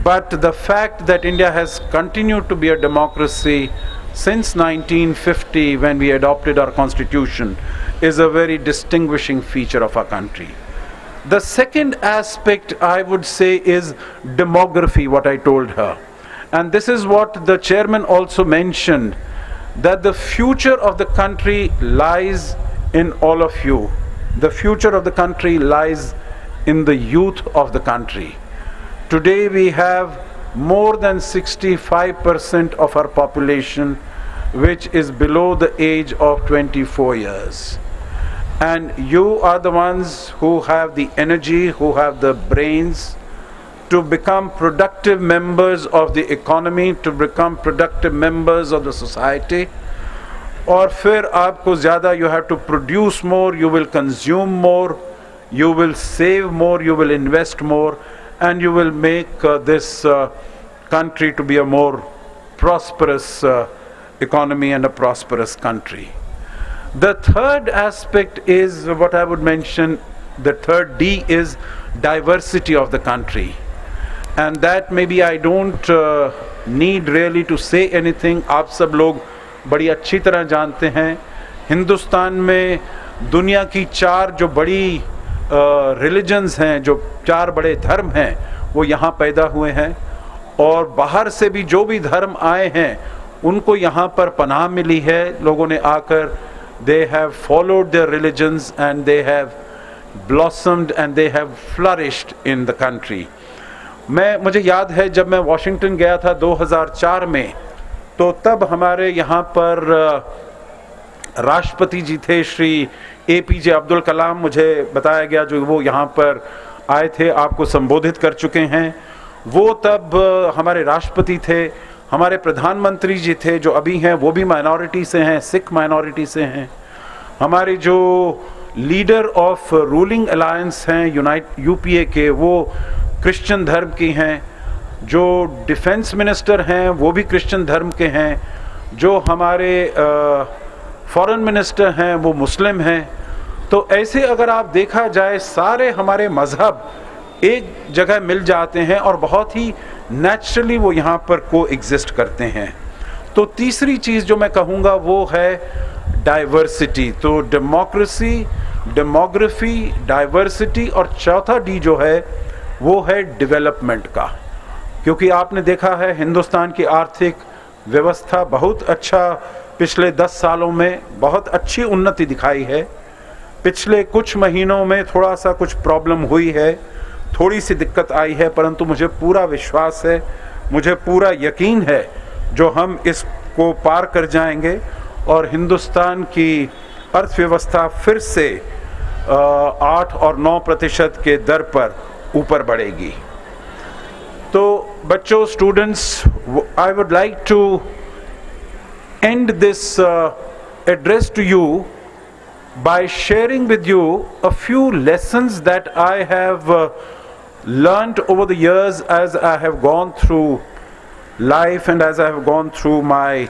But the fact that India has continued to be a democracy since 1950, when we adopted our constitution, is a very distinguishing feature of our country. The second aspect, I would say, is demography, what I told her. And this is what the chairman also mentioned, that the future of the country lies in all of you. The future of the country lies in the youth of the country. Today we have more than 65% of our population which is below the age of 24 years. And you are the ones who have the energy, who have the brains to become productive members of the economy, to become productive members of the society. और फिर आपको ज़्यादा, you have to produce more, you will consume more, you will save more, you will invest more, and you will make this country to be a more prosperous economy and a prosperous country. The third aspect is what I would mention, the third D is diversity of the country. And that maybe I don't need really to say anything. आप सब लोग बड़ी अच्छी तरह जानते हैं, हिंदुस्तान में दुनिया की 4 जो बड़ी रिलीजन्स हैं, जो 4 बड़े धर्म हैं, वो यहाँ पैदा हुए हैं, और बाहर से भी जो भी धर्म आए हैं उनको यहाँ पर पनाह मिली है. लोगों ने आकर they have followed their religions and they have blossomed and they have flourished in the country. मुझे याद है जब मैं वाशिंगटन गया था 2004 में, तो तब हमारे यहाँ पर राष्ट्रपति जी थे श्री APJ अब्दुल कलाम. मुझे बताया गया जो वो यहाँ पर आए थे, आपको संबोधित कर चुके हैं. वो तब हमारे राष्ट्रपति थे. हमारे प्रधानमंत्री जी थे जो अभी हैं, वो भी माइनॉरिटी से हैं, सिख माइनॉरिटी से हैं. हमारे जो लीडर ऑफ रूलिंग अलायंस हैं UPA के, वो क्रिश्चियन धर्म की हैं. जो डिफेंस मिनिस्टर हैं वो भी क्रिश्चियन धर्म के हैं. जो हमारे फॉरेन मिनिस्टर हैं वो मुस्लिम हैं. तो ऐसे अगर आप देखा जाए, सारे हमारे मज़हब एक जगह मिल जाते हैं और बहुत ही नेचुरली वो यहाँ पर को एग्जिस्ट करते हैं. तो तीसरी चीज़ जो मैं कहूँगा वो है डाइवर्सिटी. तो डेमोक्रेसी, डेमोग्राफी, डाइवर्सिटी, और चौथा D जो है वो है डेवलपमेंट का. क्योंकि आपने देखा है हिंदुस्तान की आर्थिक व्यवस्था बहुत अच्छा पिछले 10 सालों में बहुत अच्छी उन्नति दिखाई है. पिछले कुछ महीनों में थोड़ा सा कुछ प्रॉब्लम हुई है, थोड़ी सी दिक्कत आई है, परंतु मुझे पूरा विश्वास है, मुझे पूरा यकीन है जो हम इसको पार कर जाएंगे और हिंदुस्तान की अर्थव्यवस्था फिर से 8 और 9% के दर पर ऊपर बढ़ेगी. तो बच्चों, students, I would like to end this address to you by sharing with you a few lessons that I have learned over the years as I have gone through life and as I have gone through my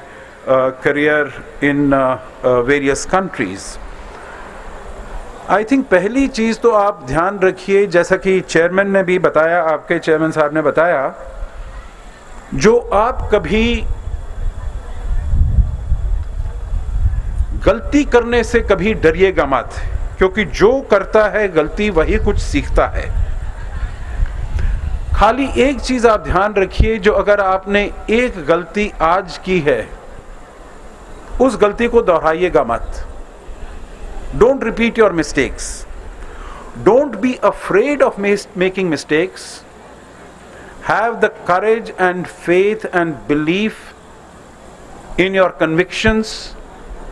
career in various countries. I think पहली चीज़ तो आप ध्यान रखिए, जैसा कि chairman ने भी बताया, आपके चेयरमैन साहब ने बताया, जो आप कभी गलती करने से कभी डरिएगा मत, क्योंकि जो करता है गलती वही कुछ सीखता है. खाली एक चीज आप ध्यान रखिए, जो अगर आपने एक गलती आज की है उस गलती को दोहराइएगा मत. Don't repeat your mistakes. Don't be afraid of making mistakes. Have the courage and faith and belief in your convictions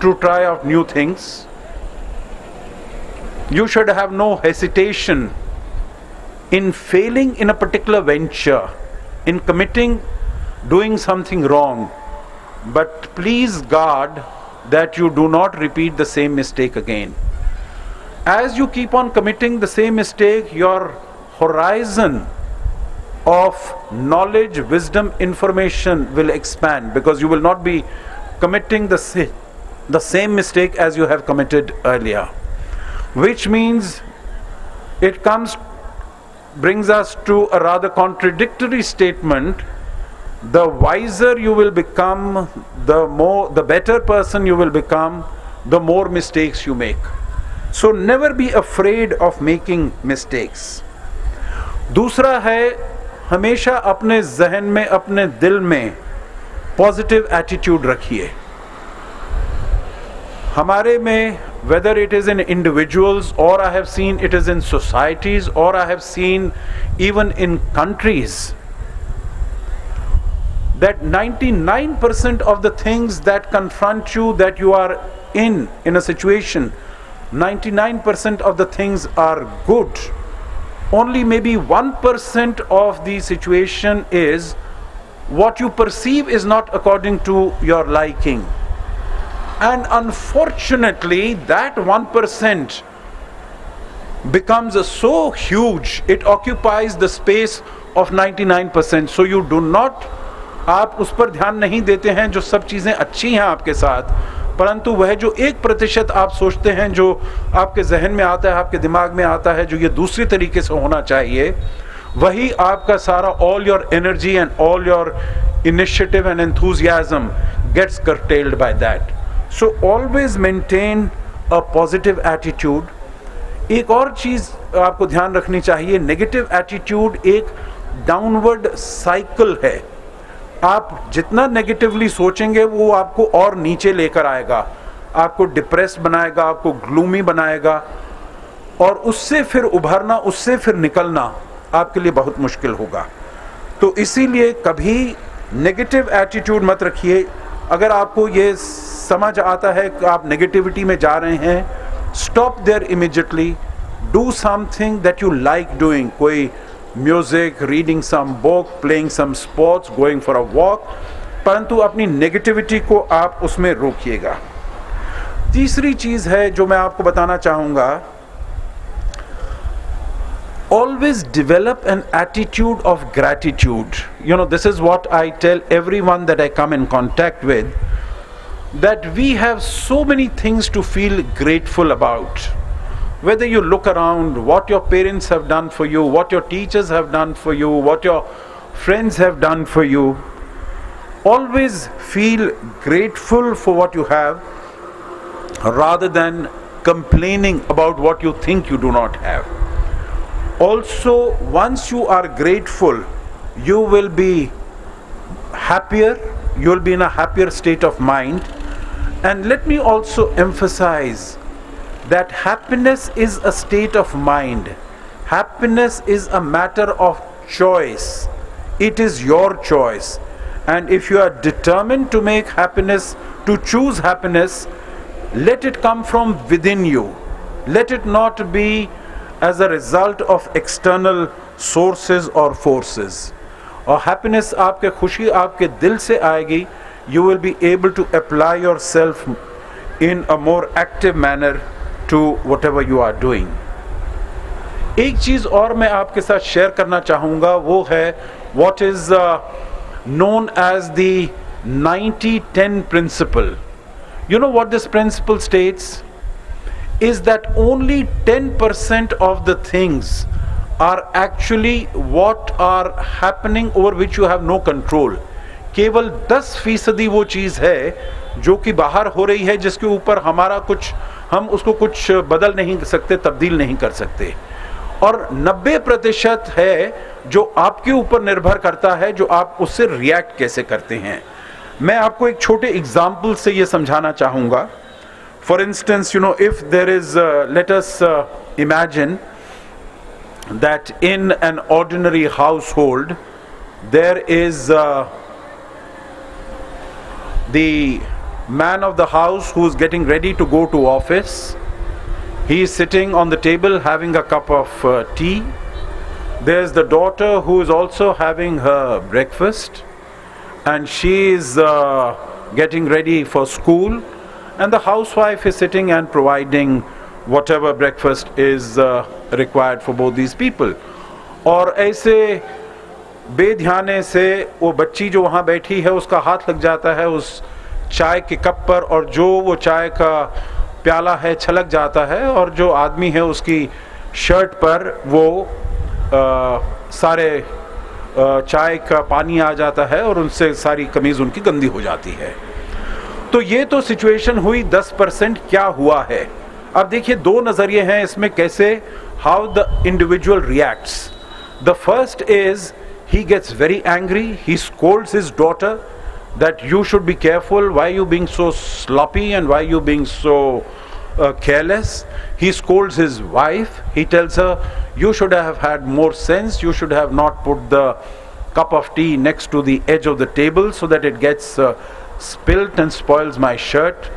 to try out new things. You should have no hesitation in failing in a particular venture, in committing, doing something wrong. But please God that you do not repeat the same mistake again. As you keep on committing the same mistake, your horizon of knowledge, wisdom, information will expand, because you will not be committing the same mistake as you have committed earlier, which means it brings us to a rather contradictory statement. The wiser you will become, the better person you will become, the more mistakes you make. So never be afraid of making mistakes. दूसरा है हमेशा अपने जहन में, अपने दिल में positive attitude रखिए। हमारे में, whether it is in individuals or I have seen it is in societies or I have seen even in countries, that 99% of the things that confront you, that you are in a situation, 99% of the things are good. Only maybe 1% of the situation is what you perceive is not according to your liking. And unfortunately, that 1% becomes so huge, it occupies the space of 99%. So you do not, आप उस पर ध्यान नहीं देते हैं जो सब चीज़ें अच्छी हैं आपके साथ, परंतु वह जो 1% आप सोचते हैं, जो आपके जहन में आता है, आपके दिमाग में आता है, जो ये दूसरी तरीके से होना चाहिए, वही आपका सारा all your energy and all your initiative and enthusiasm gets curtailed by that. So always maintain a positive attitude. एक और चीज़ आपको ध्यान रखनी चाहिए, नेगेटिव एटीट्यूड एक डाउनवर्ड साइकिल है। आप जितना नेगेटिवली सोचेंगे वो आपको और नीचे लेकर आएगा, आपको डिप्रेस बनाएगा, आपको ग्लूमी बनाएगा, और उससे फिर उभरना, उससे फिर निकलना आपके लिए बहुत मुश्किल होगा। तो इसीलिए कभी नेगेटिव एटीट्यूड मत रखिए। अगर आपको ये समझ आता है कि आप नेगेटिविटी में जा रहे हैं, stop there immediately, do something that you like doing, कोई music, reading some book, playing some sports, going for a walk, परंतु अपनी नेगेटिविटी को आप उसमें रोकिएगा। तीसरी चीज़ है जो मैं आपको बताना चाहूँगा, always develop an attitude of gratitude. You know, this is what I tell everyone that I come in contact with, that we have so many things to feel grateful about. Whether you look around, what your parents have done for you, what your teachers have done for you, what your friends have done for you, always feel grateful for what you have rather than complaining about what you think you do not have. Also, once you are grateful, you will be happier, you will be in a happier state of mind. And let me also emphasize that happiness is a state of mind. Happiness is a matter of choice. It is your choice. And if you are determined to make happiness, to choose happiness, let it come from within you. Let it not be as a result of external sources or forces. और happiness आपके खुशी आपके दिल से आएगी. You will be able to apply yourself in a more active manner to whatever you are doing. एक चीज़ और मैं आपके साथ शेयर करना चाहूँगा, वो है what is known as the 90-10 principle. You know what this principle states? Is that only 10% of the things are actually what are happening over which you have no control. केवल 10% वो चीज़ है जो कि बाहर हो रही है, जिसके ऊपर हमारा कुछ, हम उसको कुछ बदल नहीं सकते, तब्दील नहीं कर सकते, और 90% है जो आपके ऊपर निर्भर करता है, जो आप उससे रिएक्ट कैसे करते हैं। मैं आपको एक छोटे एग्जाम्पल से ये समझाना चाहूँगा। For instance, you know, if there is, let us imagine that in an ordinary household, there is the man of the house who is getting ready to go to office. He is sitting on the table having a cup of tea. There's the daughter who is also having her breakfast, and she is getting ready for school. And the housewife is sitting and providing whatever breakfast is required for both these people. और ऐसे बेध्याने से वो बच्ची जो वहाँ बैठी है, उसका हाथ लग जाता है उस चाय के कप पर, और जो वो चाय का प्याला है छलक जाता है, और जो आदमी है उसकी शर्ट पर वो सारे चाय का पानी आ जाता है, और उनसे सारी कमीज़ उनकी गंदी हो जाती है। तो ये तो सिचुएशन हुई 10%। क्या हुआ है, अब देखिए दो नज़रिए हैं इसमें, कैसे how the individual reacts. The first is he gets very angry. He scolds his daughter that you should be careful, why you being so sloppy and why you being so careless. He scolds his wife. He tells her, you should have had more sense, you should have not put the cup of tea next to the edge of the table so that it gets spilt and spoils my shirt.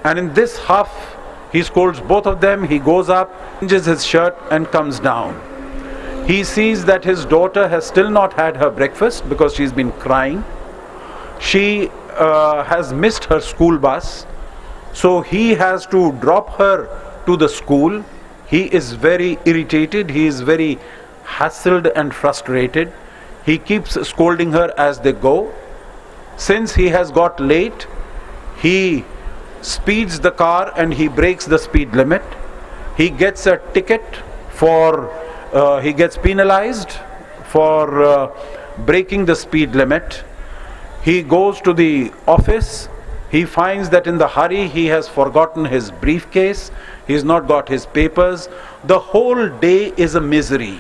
And in this huff, he scolds both of them. He goes up, changes his shirt and comes down. He sees that his daughter has still not had her breakfast because she's been crying. She has missed her school bus, so he has to drop her to the school. He is very irritated, he is very hassled and frustrated. He keeps scolding her as they go. Since he has got late, he speeds the car and he breaks the speed limit. He gets a ticket for, he gets penalized for breaking the speed limit. He goes to the office. He finds that in the hurry he has forgotten his briefcase. He's not got his papers. The whole day is a misery.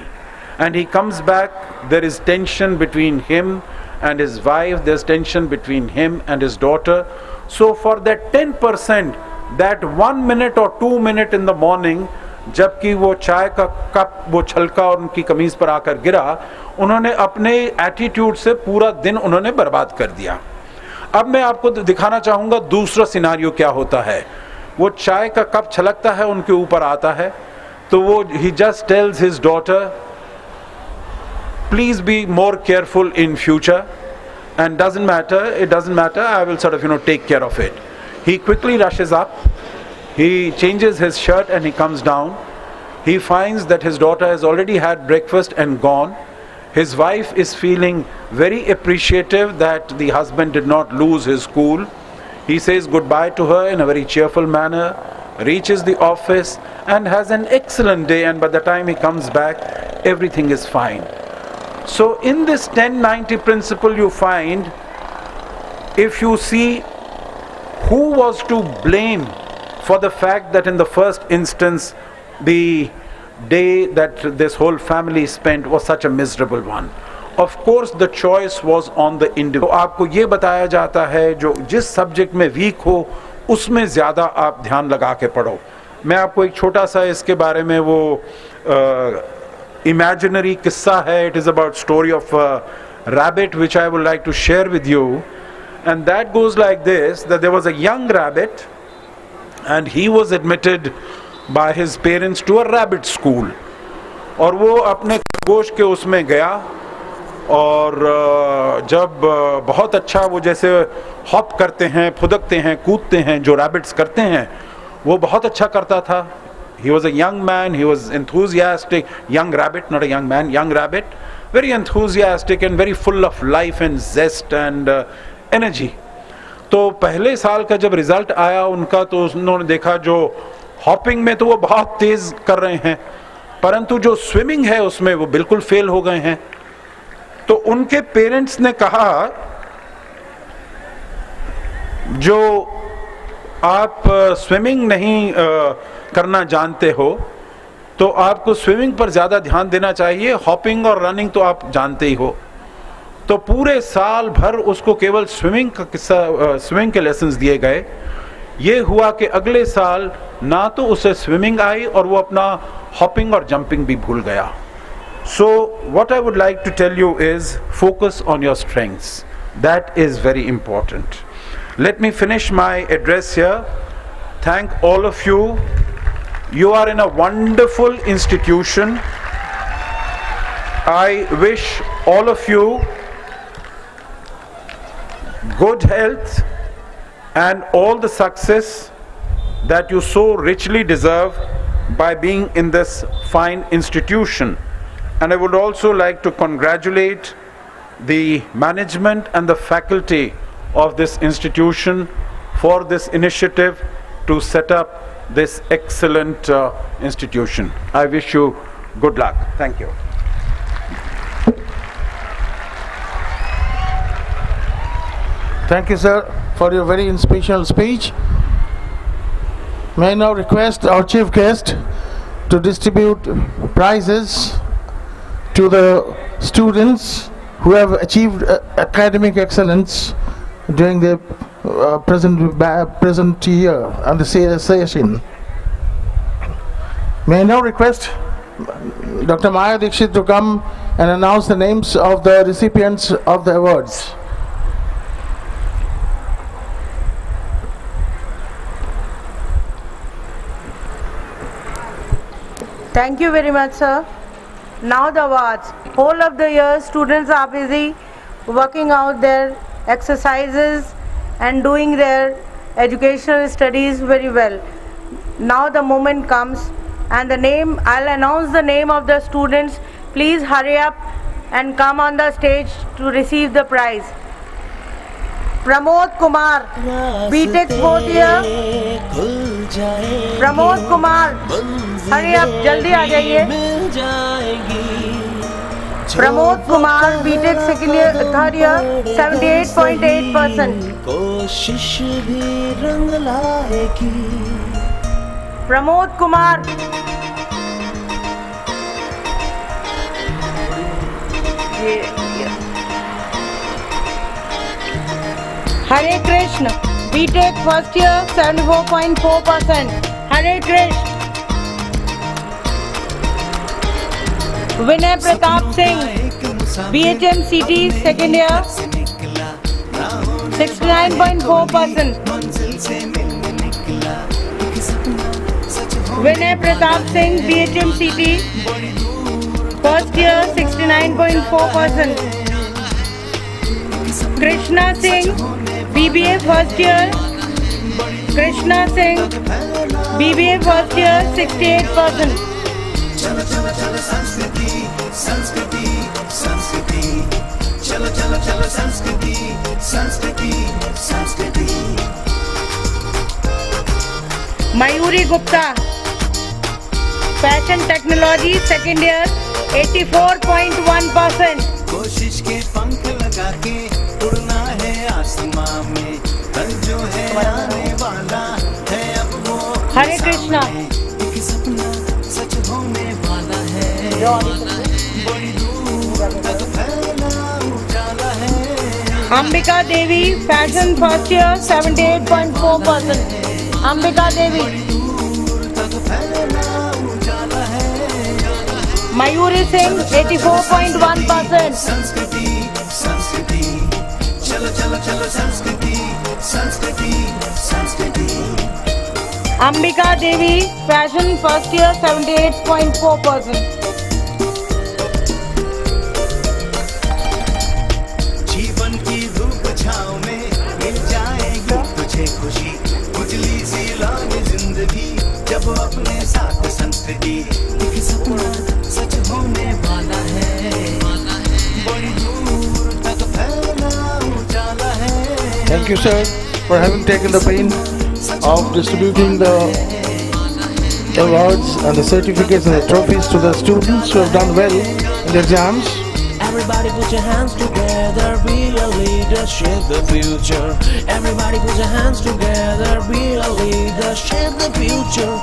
And he comes back. There is tension between him and his wife. There's tension between him and his daughter. So for that 10%, that 1 minute or 2 minutes in the morning, जबकि वो चाय का cup वो छलका और उनकी कमीज पर आकर गिरा, उन्होंने अपने एटीट्यूड से पूरा दिन उन्होंने बर्बाद कर दिया. अब मैं आपको दिखाना चाहूँगा दूसरा सिनारियो क्या होता है. वो चाय का कप छलकता है, उनके ऊपर आता है, तो वो he just tells his daughter, please be more careful in future, and it doesn't matter, I will sort of take care of it. He quickly rushes up. He changes his shirt and he comes down. He finds that his daughter has already had breakfast and gone. His wife is feeling very appreciative that the husband did not lose his cool. He says goodbye to her in a very cheerful manner, reaches the office and has an excellent day, and by the time he comes back, everything is fine. So in this 1090 principle you find, if you see who was to blame for the fact that in the first instance the day that this whole family spent was such a miserable one. Of course the choice was on the individual. तो आपको ये बताया जाता है जो जिस subject में week हो उसमें ज़्यादा आप ध्यान लगा के पढ़ो. मैं आपको एक छोटा सा इसके बारे में वो imaginary किस्सा है. It is about story of a rabbit which I would like to share with you, and that goes like this, that there was a young rabbit and he was admitted by his parents to a rabbit school. और वो अपने खरगोश के उसमें गया और जब बहुत अच्छा वो जैसे हॉप करते हैं, फुदकते हैं, कूदते हैं जो रैबिट्स करते हैं, वो बहुत अच्छा करता था. He was a young man, he was enthusiastic, young rabbit, not a young man, young rabbit, very enthusiastic and very full of life and zest and energy. तो पहले साल का जब रिजल्ट आया उनका, तो उन्होंने देखा जो हॉपिंग में तो वो बहुत तेज कर रहे हैं, परंतु जो स्विमिंग है उसमें वो बिल्कुल फेल हो गए हैं. तो उनके पेरेंट्स ने कहा, जो आप स्विमिंग नहीं करना जानते हो तो आपको स्विमिंग पर ज़्यादा ध्यान देना चाहिए, हॉपिंग और रनिंग तो आप जानते ही हो. तो पूरे साल भर उसको केवल स्विमिंग के लेसन्स दिए गए. ये हुआ कि अगले साल ना तो उसे स्विमिंग आई और वो अपना हॉपिंग और जंपिंग भी भूल गया. So what I would like to tell you is focus on your strengths. That is very important. Let me finish my address here. Thank all of you. You are in a wonderful institution. I wish all of you good health and all the success that you so richly deserve by being in this fine institution. And I would also like to congratulate the management and the faculty of this institution for this initiative to set up this excellent institution. I wish you good luck. Thank you. Thank you, sir, for your very inspirational speech. May I now request our chief guest to distribute prizes to the students who have achieved academic excellence during the present year and the session. May I now request Dr. Maya Dixit to come and announce the names of the recipients of the awards. Thank you very much, sir. Now the awards. Whole of the year students are busy working out their exercises and doing their educational studies very well. Now the moment comes and I'll announce the name of the students. Please hurry up and come on the stage to receive the prize. Pramod Kumar, BTech 4th year. Pramod Kumar, hurry up, jaldi aa jaiye. Pramod Kumar, BTech 2nd year, 3rd year, 78.8%. Pramod Kumar. Hare Krishna, BTech 1st year, 74.4%. Hare Krishna. Vinay Pratap Singh, BHM CT 2nd year, 69.4%. Vinay Pratap Singh, BHM CT 1st year, 69.4%. Krishna Singh, BBA 1st year. Krishna Singh, BBA 1st year, 68%. चलो चलो चलो संस्कृति संस्कृति संस्कृति चलो चलो चलो संस्कृति संस्कृति संस्कृति Mayuri Gupta, Fashion Technology 2nd year, 84.1%. कोशिश के पंख लगा के उड़ना है आसमां में कल जो है आने वाला है अब वो हरे कृष्णा। एक सपना सच होने वाला है बड़ी दूर तक फैला उजाला है। Ambika Devi, Fashion 1st year, 78.4%. Ambika Devi. Mayuri Singh, 84.1%. संस्कृति संस्कृति चलो चलो चलो संस्कृति संस्कृति संस्कृति Ambika Devi, Fashion 1st year, 78.4%. जीवन की धूप छाँव में मिल जाएगी तुझे खुशी उजली सी लाल जिंदगी जब अपने साथ संस्कृति एक सपना सच होने वाला है बड़ी दूर तक फैला उजाला है। Thank you, sir, for having taken the pain of distributing the awards and the certificates and the trophies to the students who have done well in their exams. Everybody put your hands together, be a leader, shape the future. Everybody put your hands together, be a leader, shape the future.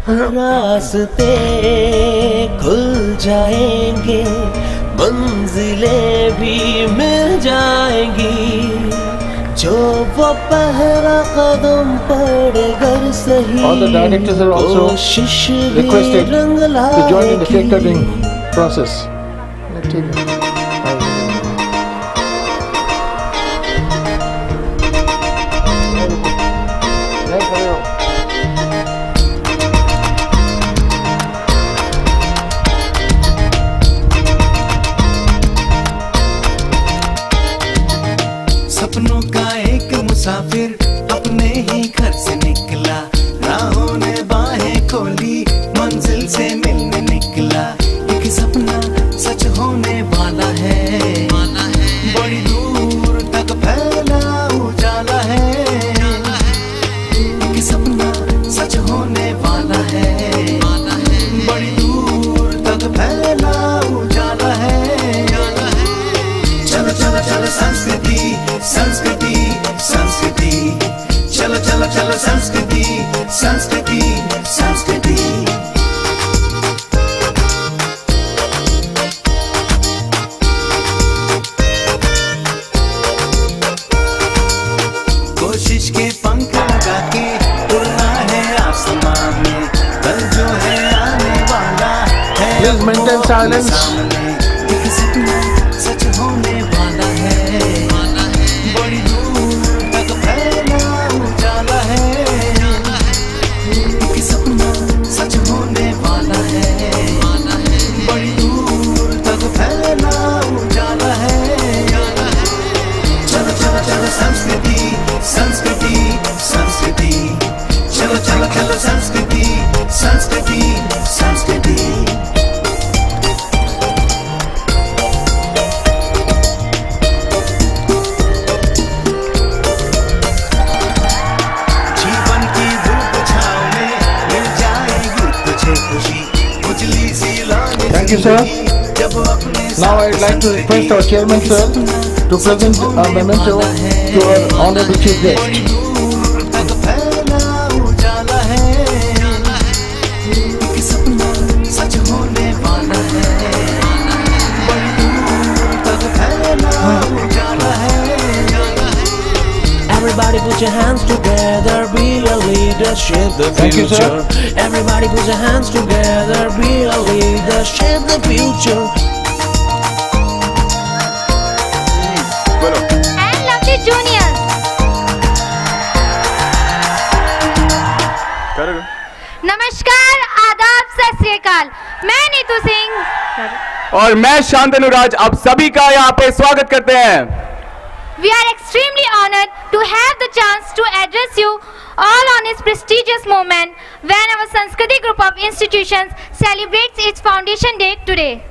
रास्ते खुल जाएंगे, मंजिलें भी मिल जाएंगी, जो वो पहला कदम पड़ेगा सही। All the directors are also requested to join in the cake cutting process. सपनों का एक मुसाफिर अपने ही घर से निकला, राहों ने बाहें खोली, मंजिल से मिलने निकला। एक सपना सच होने वाला है, बड़ी दूर तक फैला उजाला है। एक सपना सच होने वाला है, बड़ी दूर तक फैला उजाला है। चलो चलो चलो संस्कृति संस्कृति संस्कृति चलो चलो चलो चलो संस्कृति संस्कृति संस्कृति। कोशिश के पंख लगा के उड़ना है आसमान में, कल जो है आने वाला है। Please maintain silence. एक सपना सच होने वाला है, बड़ी दूर तक फैला उजाला है। एक सपना सच होने वाला है, बड़ी दूर तक फैला उजाला है। चलो चलो चलो संस्कृति संस्कृति संस्कृति, चलो चलो चलो संस्कृति संस्कृति संस्कृति। जीवन की धूप छाँव में मिल जाएगी तुझे खुशी, उजली सी लाने Thank you, sir. Now I'd like to request our chairman, sir, to present a memento to our honorable chief guest. Everybody put your hands together, be a leader, shape the future. Thank you, sir. Everybody put your hands together, be a leader, shape the future. And lovely juniors. नमस्कार, आदाब, सत श्री अकाल। मैं नीतू सिंह और मैं शांतनु राज आप सभी का यहाँ पे स्वागत करते हैं। We are extremely honored to have the chance to address you all on this prestigious moment when our Sanskriti group of institutions celebrates its foundation day today.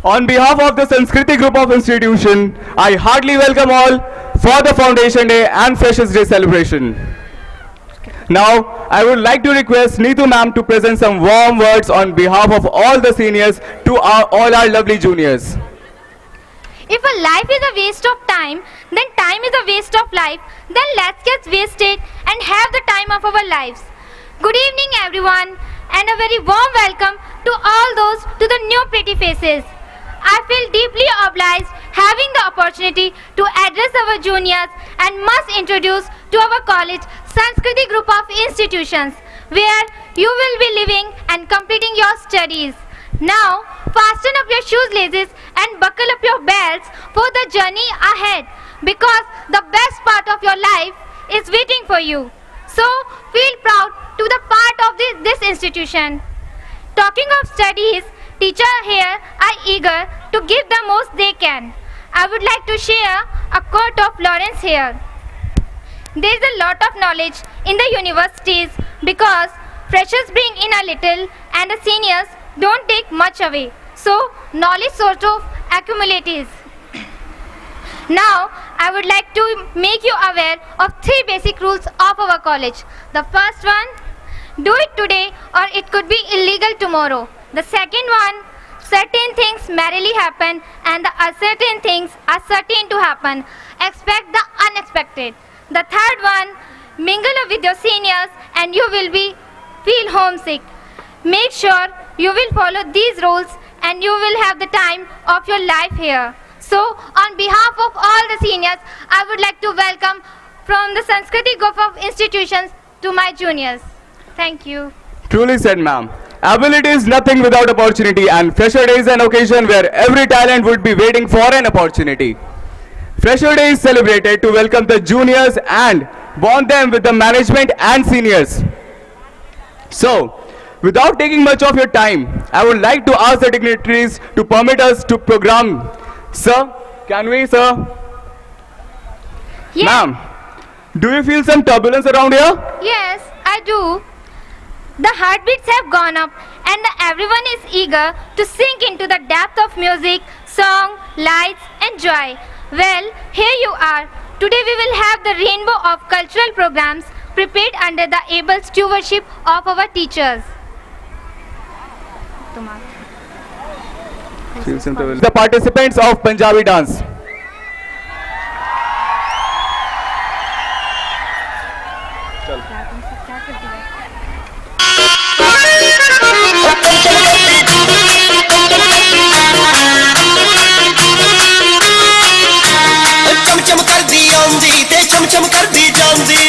On behalf of the Sanskriti group of institution, I heartily welcome all for the Foundation Day and Freshers Day celebration. Now, I would like to request Neetu ma'am to present some warm words on behalf of all the seniors to all our lovely juniors. If a life is a waste of time, then time is a waste of life. Then let's get wasted and have the time of our lives. Good evening everyone, and a very warm welcome to all those to the new pretty faces. I feel deeply obliged having the opportunity to address our juniors and must introduce to our college Sanskriti group of institutions where you will be living and completing your studies. Now, fasten up your shoelaces and buckle up your belts for the journey ahead, because the best part of your life is waiting for you. So, feel proud to the part of this institution. Talking of studies, teachers here are eager to give the most they can. I would like to share a quote of Lawrence here. There is a lot of knowledge in the universities because freshers bring in a little and the seniors don't take much away. So, knowledge sort of accumulates. Now, I would like to make you aware of 3 basic rules of our college. The first one, do it today or it could be illegal tomorrow. The second one, certain things merely happen and the uncertain things are certain to happen. Expect the unexpected. The third one, mingle with your seniors and you will feel homesick. Make sure you will follow these rules and you will have the time of your life here. So, on behalf of all the seniors, I would like to welcome from the Sanskriti group of institutions to my juniors. Thank you. Truly said, ma'am. Ability is nothing without opportunity, and Fresher Day is an occasion where every talent would be waiting for an opportunity. Fresher Day is celebrated to welcome the juniors and bond them with the management and seniors. So, without taking much of your time, I would like to ask the dignitaries to permit us to program. Sir, can we, sir? Yes. Ma'am, do you feel some turbulence around here? Yes, I do. The heartbeats have gone up and everyone is eager to sink into the depth of music, song, lights and joy. Well, here you are. Today we will have the rainbow of cultural programs prepared under the able stewardship of our teachers. The participants of Punjabi dance. चमचम कर दी आंदी ते चमचम कर दी जांदी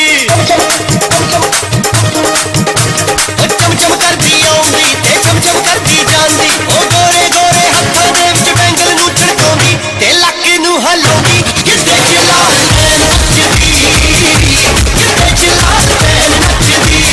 चमचम कर दी आंदी ते चमचम कर दी जांदी ओ गोरे गोरे हत्थां दे विच बैंगल नूं छड़काउंदी ते लक नूं हलाउंदी किते चला नचदी किते चला नचदी